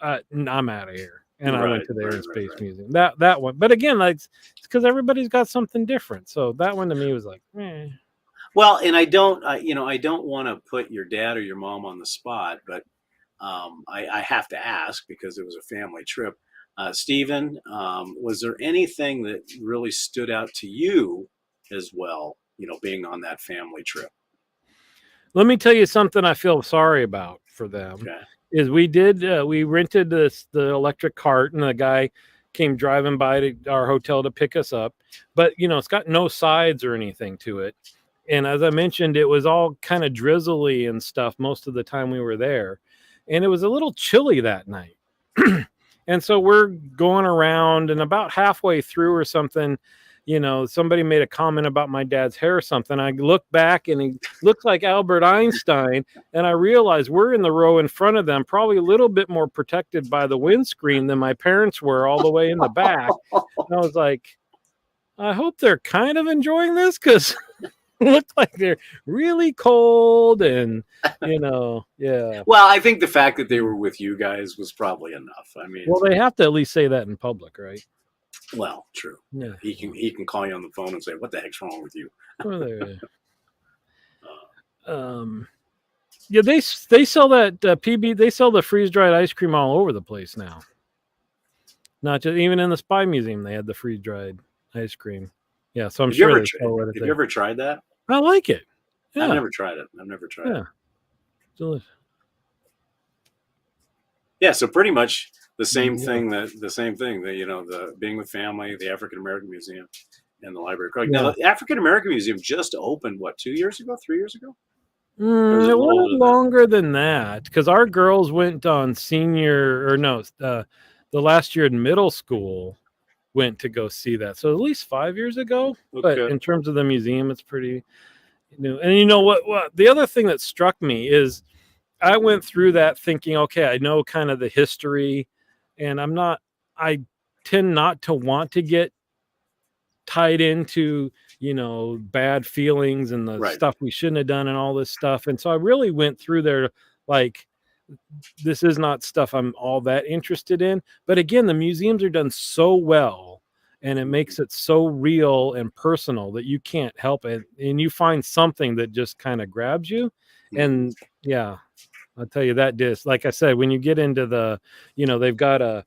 I'm out of here. And I went to the Air and Space Museum. That one, but again, like, it's because everybody's got something different. So that one to me was like, eh. Well, and I don't want to put your dad or your mom on the spot, but I have to ask because it was a family trip. Stephen, was there anything that really stood out to you as well, being on that family trip? Let me tell you something I feel sorry about for them. Okay. Is we rented the electric cart, and the guy came driving by to our hotel to pick us up, but it's got no sides or anything to it. And as I mentioned, it was all kind of drizzly and stuff most of the time we were there. And it was a little chilly that night. And so we're going around, and about halfway through or something, somebody made a comment about my dad's hair or something. I looked back, and he looked like Albert Einstein. And I realized we're in the row in front of them, probably a little bit more protected by the windscreen than my parents were all the way in the back. And I was like, I hope they're kind of enjoying this, because looked like they're really cold, and yeah. Well, I think the fact that they were with you guys was probably enough. I mean, well, they have to at least say that in public, right? Well, true. Yeah. He can call you on the phone and say, "What the heck's wrong with you?" Yeah, they sell that PB. They sell the freeze dried ice cream all over the place now. Not just, even in the Spy Museum, they had the freeze dried ice cream. Yeah, so I'm sure have you ever tried that? I like it. Yeah. I've never tried it. Yeah. Delicious. Yeah, so pretty much the same thing. The being with family, the African American Museum, and the library. Now, the African American Museum just opened 2 years ago, 3 years ago. A little longer than that, because our girls went on the last year in middle school, went to go see that. So at least 5 years ago. Okay. But in terms of the museum, it's pretty new. And you know what the other thing that struck me is, I went through that thinking, okay, I know kind of the history, and I tend not to want to get tied into, bad feelings and the stuff we shouldn't have done and all this stuff. And so I really went through there like, this is not stuff I'm all that interested in. But again, the museums are done so well, and it makes it so real and personal that you can't help it. And you find something that just kind of grabs you. And yeah, I'll tell you that like I said, when you get into they've got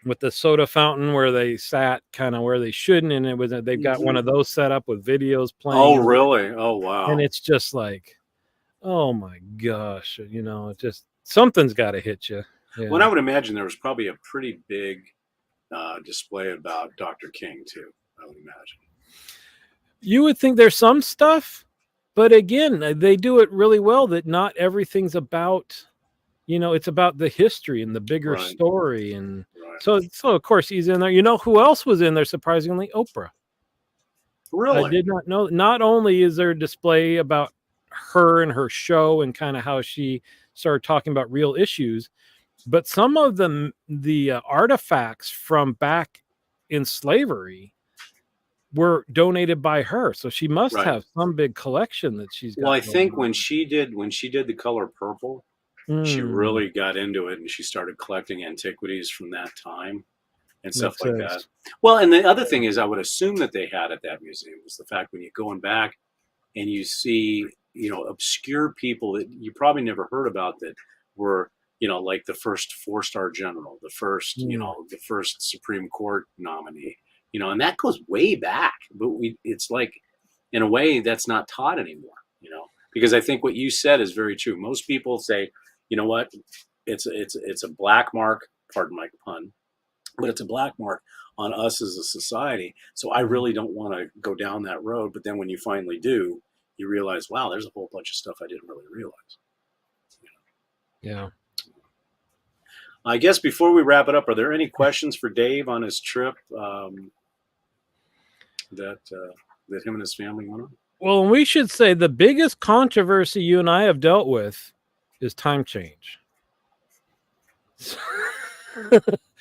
with the soda fountain where they sat kind of where they shouldn't. And they've got one of those set up with videos playing. Oh, really? Oh, wow. And it's just like, oh my gosh, just something's got to hit you. Yeah. Well, I would imagine there was probably a pretty big display about Dr. King too. I would imagine. You would think there's some stuff, but again, they do it really well. That not everything's about, it's about the history and the bigger story, and so of course he's in there. You know who else was in there? Surprisingly, Oprah. Really? I did not know. Not only is there a display about her and her show and kind of how she started talking about real issues, but some of the artifacts from back in slavery were donated by her. So she must have some big collection that she's got. Well, I think when she did The Color Purple, she really got into it, and she started collecting antiquities from that time and stuff like that. Well, and the other thing is, I would assume that they had at that museum was the fact when you're going back and you see, obscure people that you probably never heard about that were, like the first 4-star general, the first, the first Supreme Court nominee, and that goes way back. But it's like, in a way, that's not taught anymore, because I think what you said is very true. Most people say, you know what, it's a black mark, pardon my pun, but it's a black mark on us as a society. So I really don't want to go down that road. But then when you finally do, you realize, wow, there's a whole bunch of stuff I didn't really realize. Yeah. I guess before we wrap it up, are there any questions for Dave on his trip that him and his family went on? Well, we should say the biggest controversy you and I have dealt with is time change.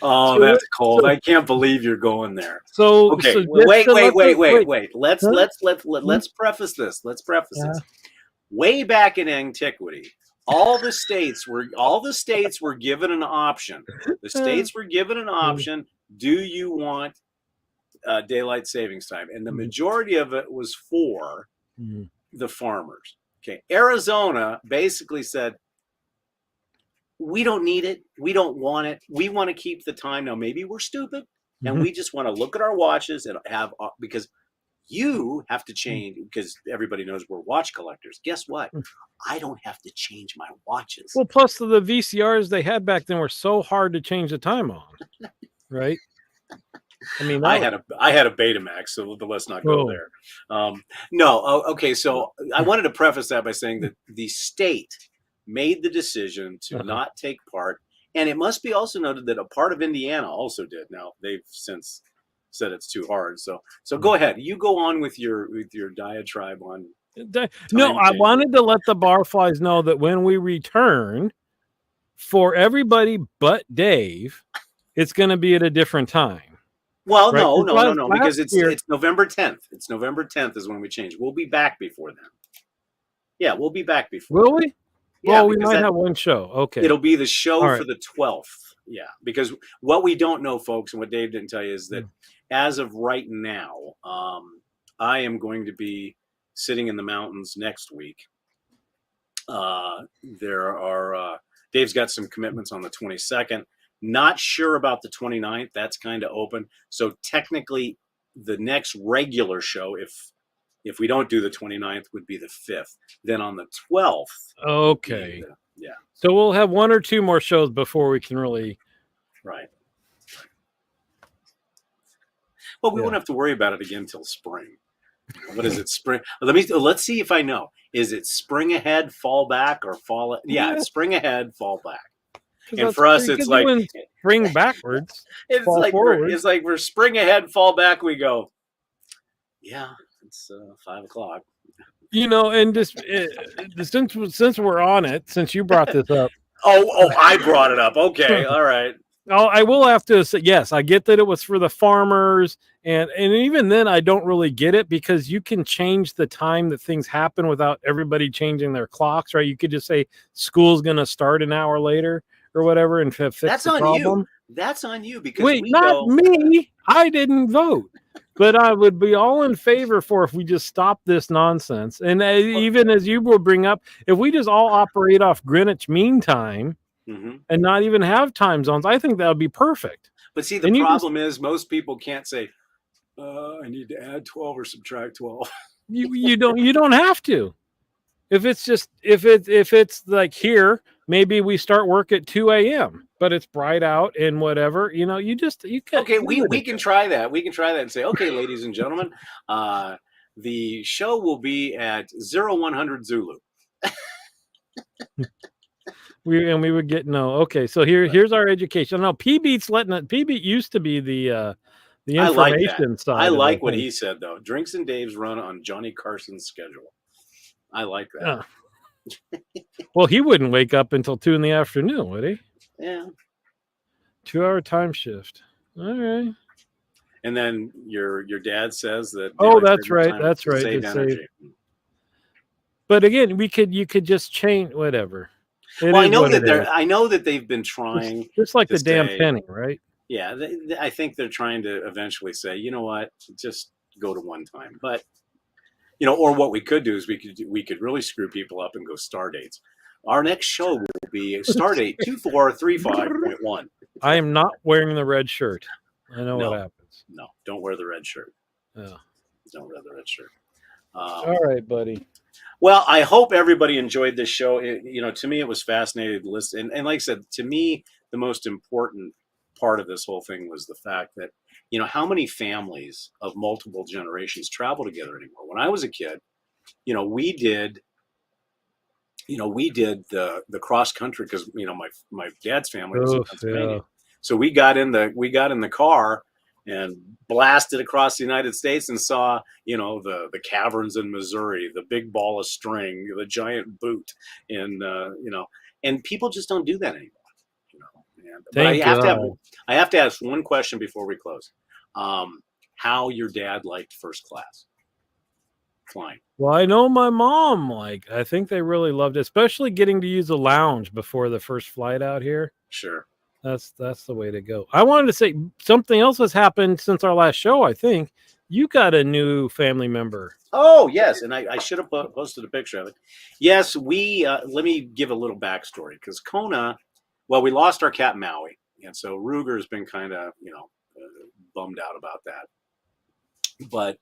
Oh, that's cold. I can't believe you're going there. So okay, so wait. Let's preface this. This. Way back in antiquity, all the states were given an option. The states were given an option. Do you want daylight savings time? And the majority of it was for the farmers. Okay, Arizona basically said, we don't need it. We don't want it. We want to keep the time. Now, maybe we're stupid and we just want to look at our watches and have, because you have to change, because everybody knows we're watch collectors. Guess what? I don't have to change my watches. Well, plus the VCRs they had back then were so hard to change the time on, right? I mean, I had a Betamax, so let's not go there. No, okay. So I wanted to preface that by saying that the state made the decision to not take part, and it must be also noted that a part of Indiana also did. Now they've since said it's too hard. So go ahead. You go on with your diatribe on. No, I wanted to let the barflies know that when we return, for everybody but Dave, it's going to be at a different time. Well, right? No, because it's November 10th. It's November 10th is when we change. We'll be back before then. Yeah, we'll be back before. Will we? Yeah, well, we might have one show. Okay. It'll be the show for the 12th. Yeah, because what we don't know, folks, and what Dave didn't tell you is that as of right now, I am going to be sitting in the mountains next week. Dave's got some commitments on the 22nd. Not sure about the 29th. That's kind of open. So technically, the next regular show, if we don't do the 29th, would be the 5th. Then on the 12th. Okay. Yeah. So we'll have one or two more shows before we can really. Right. Well, we won't have to worry about it again until spring. What is it? Spring. Let's see if I know. Is it spring ahead, fall back, or fall? Yeah, it's spring ahead, fall back. And for us, it's like spring backwards. It's like we're spring ahead, fall back. We go. Yeah, it's 5 o'clock. And just since we're on it, since you brought this up. I brought it up. Okay, all right. I will have to say, yes, I get that it was for the farmers, and even then, I don't really get it, because you can change the time that things happen without everybody changing their clocks, right? You could just say school's going to start an hour later or whatever, and fix the problem. That's on you, because me. I didn't vote, but I would be all in favor for if we just stop this nonsense. And even as you will bring up, if we just all operate off Greenwich Mean Time. And not even have time zones, I think that would be perfect. But see, the problem is most people can't say, I need to add 12 or subtract 12. You don't have to. If it's like here, maybe we start work at 2 a.m., but it's bright out and whatever, you can. Okay, we can try that. We can try that and say, okay, ladies and gentlemen, the show will be at 0100 Zulu. We would get no. Okay, so here's our education. No, PBeat used to be the information side. I like what he said though. Drinks and Dave's run on Johnny Carson's schedule. I like that. Well, he wouldn't wake up until 2 p.m, would he? Yeah. 2-hour time shift. All right. And then your dad says that. Oh, that's right. That's right. Save energy. But again, you could just change whatever. I know that they've been trying. Just like the damn penny, right? Yeah, I think they're trying to eventually say, you know what, just go to one time. But or what we could do is we could really screw people up and go star dates. Our next show will be start date 2435.1. I am not wearing the red shirt. I know what happens. No, don't wear the red shirt. Yeah. Don't wear the red shirt. All right, buddy. Well, I hope everybody enjoyed this show. To me, it was fascinating to listen. And like I said, to me, the most important part of this whole thing was the fact that, how many families of multiple generations travel together anymore. When I was a kid, we did the cross country because my dad's family was in Pennsylvania. Yeah. So we got in the car and blasted across the United States and saw the caverns in Missouri, the big ball of string, the giant boot, and and people just don't do that anymore. But I have to ask one question before we close. How your dad liked first class flying? Well, I know my mom, I think they really loved it, especially getting to use the lounge before the first flight out here. Sure. That's the way to go. I wanted to say something else has happened since our last show. I think you got a new family member. Oh, yes. And I should have posted a picture of it. Yes, let me give a little backstory because Kona, we lost our cat Maui. And so Ruger's been kind of, bummed out about that. But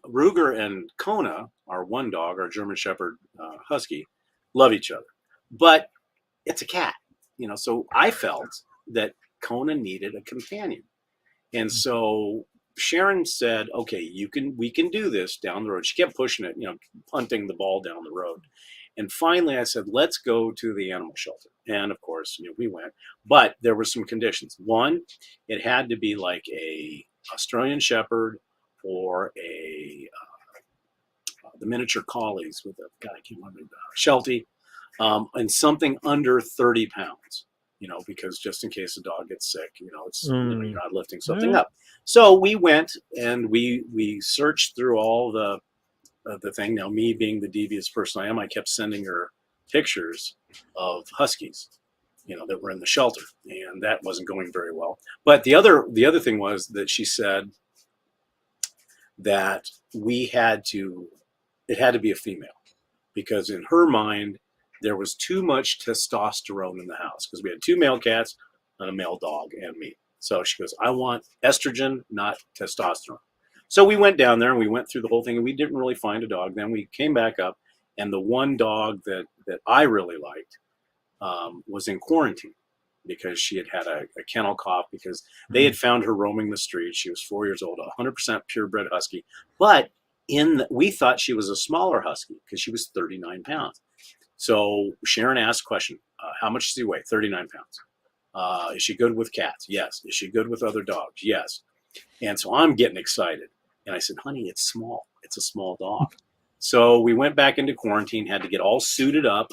Ruger and Kona, our one dog, our German Shepherd Husky, love each other. But it's a cat, so I felt that Kona needed a companion. And so Sharon said, okay, we can do this down the road. She kept pushing it, punting the ball down the road. And finally I said, let's go to the animal shelter. And of course, we went, but there were some conditions. One, it had to be like a Australian Shepherd or the miniature collies with I can't remember, Sheltie. And something under 30 pounds, because just in case the dog gets sick, it's you're not lifting something up. So we went and we searched through all the thing. Now, me being the devious person I am, I kept sending her pictures of huskies, that were in the shelter, and that wasn't going very well. But the other thing was that she said that it had to be a female, because in her mind, there was too much testosterone in the house because we had 2 male cats and a male dog and me. So she goes, I want estrogen, not testosterone. So we went down there and we went through the whole thing and we didn't really find a dog. Then we came back up and the one dog that I really liked was in quarantine because she had a kennel cough because they had found her roaming the streets. She was 4 years old, 100% purebred husky. But we thought she was a smaller husky because she was 39 pounds. So Sharon asked a question, how much does he weigh? 39 pounds. Is she good with cats? Yes. Is she good with other dogs? Yes. And so I'm getting excited. And I said, honey, it's small. It's a small dog. So we went back into quarantine, had to get all suited up,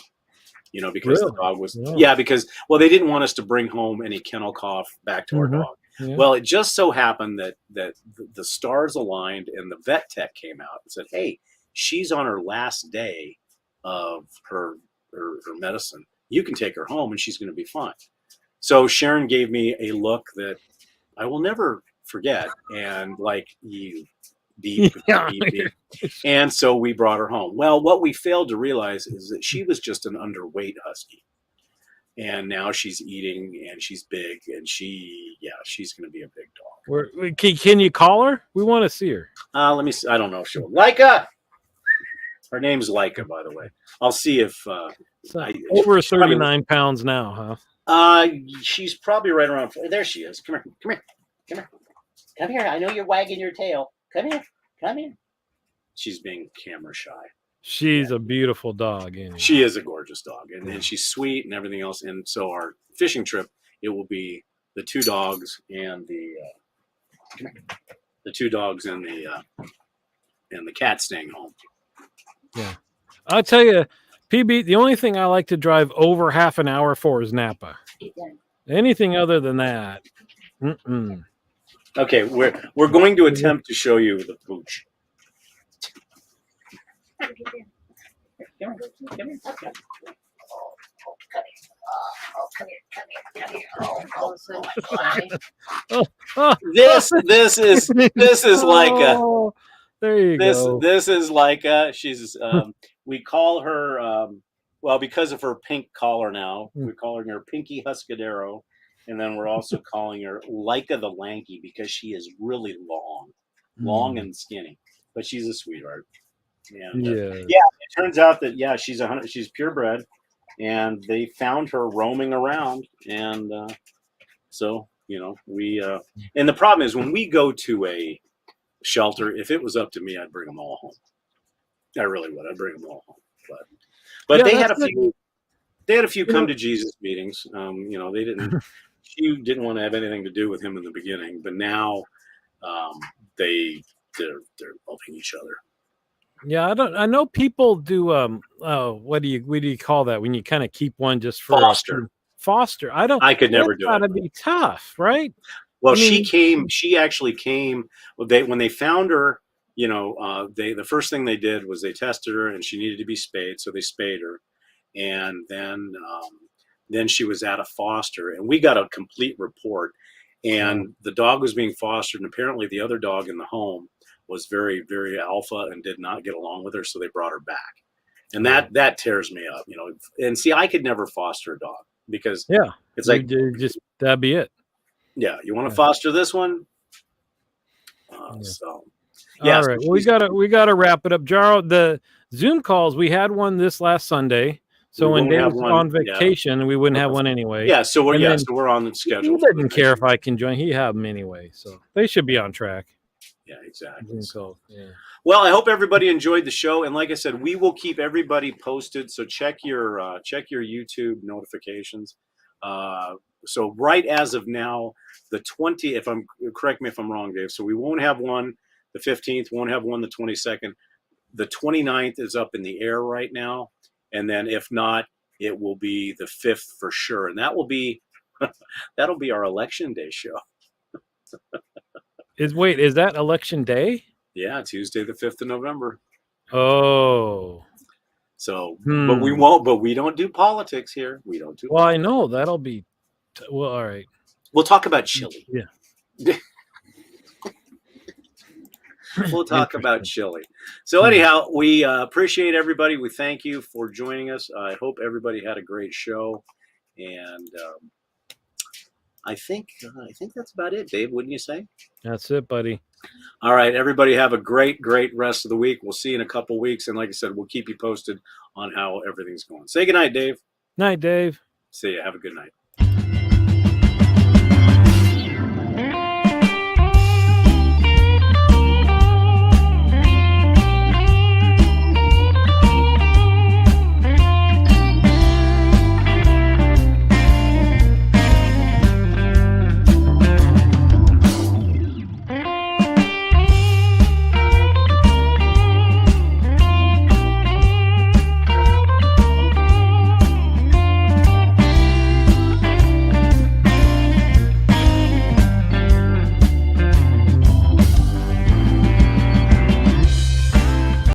because the dog was, because they didn't want us to bring home any kennel cough back to our dog. Yeah. Well, it just so happened that the stars aligned and the vet tech came out and said, hey, she's on her last day of her medicine. You can take her home and she's going to be fine. So Sharon gave me a look that I will never forget. And beep. And so we brought her home. Well, what we failed to realize is that she was just an underweight husky. And now she's eating and she's big and she's going to be a big dog. Can you call her? We want to see her. Let me see. I don't know if she'll. Leica! Her name's Leica, by the way. I'll see if over 39 pounds now, huh? She's probably right around. There she is. Come here. I know you're wagging your tail. Come here. She's being camera shy. She's a beautiful dog. Anyway. She is a gorgeous dog, and she's sweet and everything else. And so our fishing trip, it will be the 2 dogs and the 2 dogs and the cat staying home. Yeah, I'll tell you, PB, the only thing I like to drive over half an hour for is Napa. Anything other than that, Okay, we're going to attempt to show you the pooch. This is like there you go. This is like she's we call her, well, because of her pink collar now, Mm. we're calling her Pinky Huscadero. And then we're also calling her Leica the Lanky because she is really long and skinny, but she's a sweetheart. And Yes. yeah, it turns out that she's purebred, and they found her roaming around, and so we and the problem is when we go to a shelter, if it was up to me, I'd bring them all home. I really would. I'd bring them all home, but Yeah, they had that's a it. few. They had a few You come know, to Jesus meetings. They didn't. She didn't want to have anything to do with him in the beginning, but now um, they're loving each other. yeah, I know people do what do you call that when you kind of keep one just for Foster. foster? I don't. I could That's never do got it. to be tough, right? Well, I mean, She actually came. When they found her, the first thing they did was they tested her, and she needed to be spayed, so they spayed her, and then she was at a foster, and we got a complete report. And the dog was being fostered, and apparently the other dog in the home was very, very alpha and did not get along with her, so they brought her back. And that tears me up, And see, I could never foster a dog because yeah, it's like, just that'd be it. yeah, you want to foster this one? So, yeah. All right. Well, we gotta wrap it up. Jaro, the Zoom calls, we had one this last Sunday. So when Dave was on vacation, we wouldn't have one anyway. Yeah, so we're on the schedule. He doesn't care if I can join. He have them anyway, so they should be on track. Yeah, exactly. So, yeah. Well, I hope everybody enjoyed the show, and like I said, we will keep everybody posted. So check your YouTube notifications. So right as of now, the 20. Correct me if I'm wrong, Dave. So we won't have one the 15th. Won't have one the 22nd. The 29th is up in the air right now, and then if not, it will be the 5th for sure, and that will be that'll be our election day show. Is that election day? Yeah, Tuesday the 5th of November. Oh. So, but we won't. But we don't do politics here. We don't do. Well, politics. I know that'll be. Well, all right. We'll talk about chili. Yeah. We'll talk about chili. So anyhow, we appreciate everybody. We thank you for joining us. I hope everybody had a great show, and I think that's about it, Dave. Wouldn't you say? That's it, buddy. All right, everybody have a great rest of the week. We'll see you in a couple weeks, and like I said, we'll keep you posted on how everything's going. Say good night, Dave. Night, Dave. See you. Have a good night.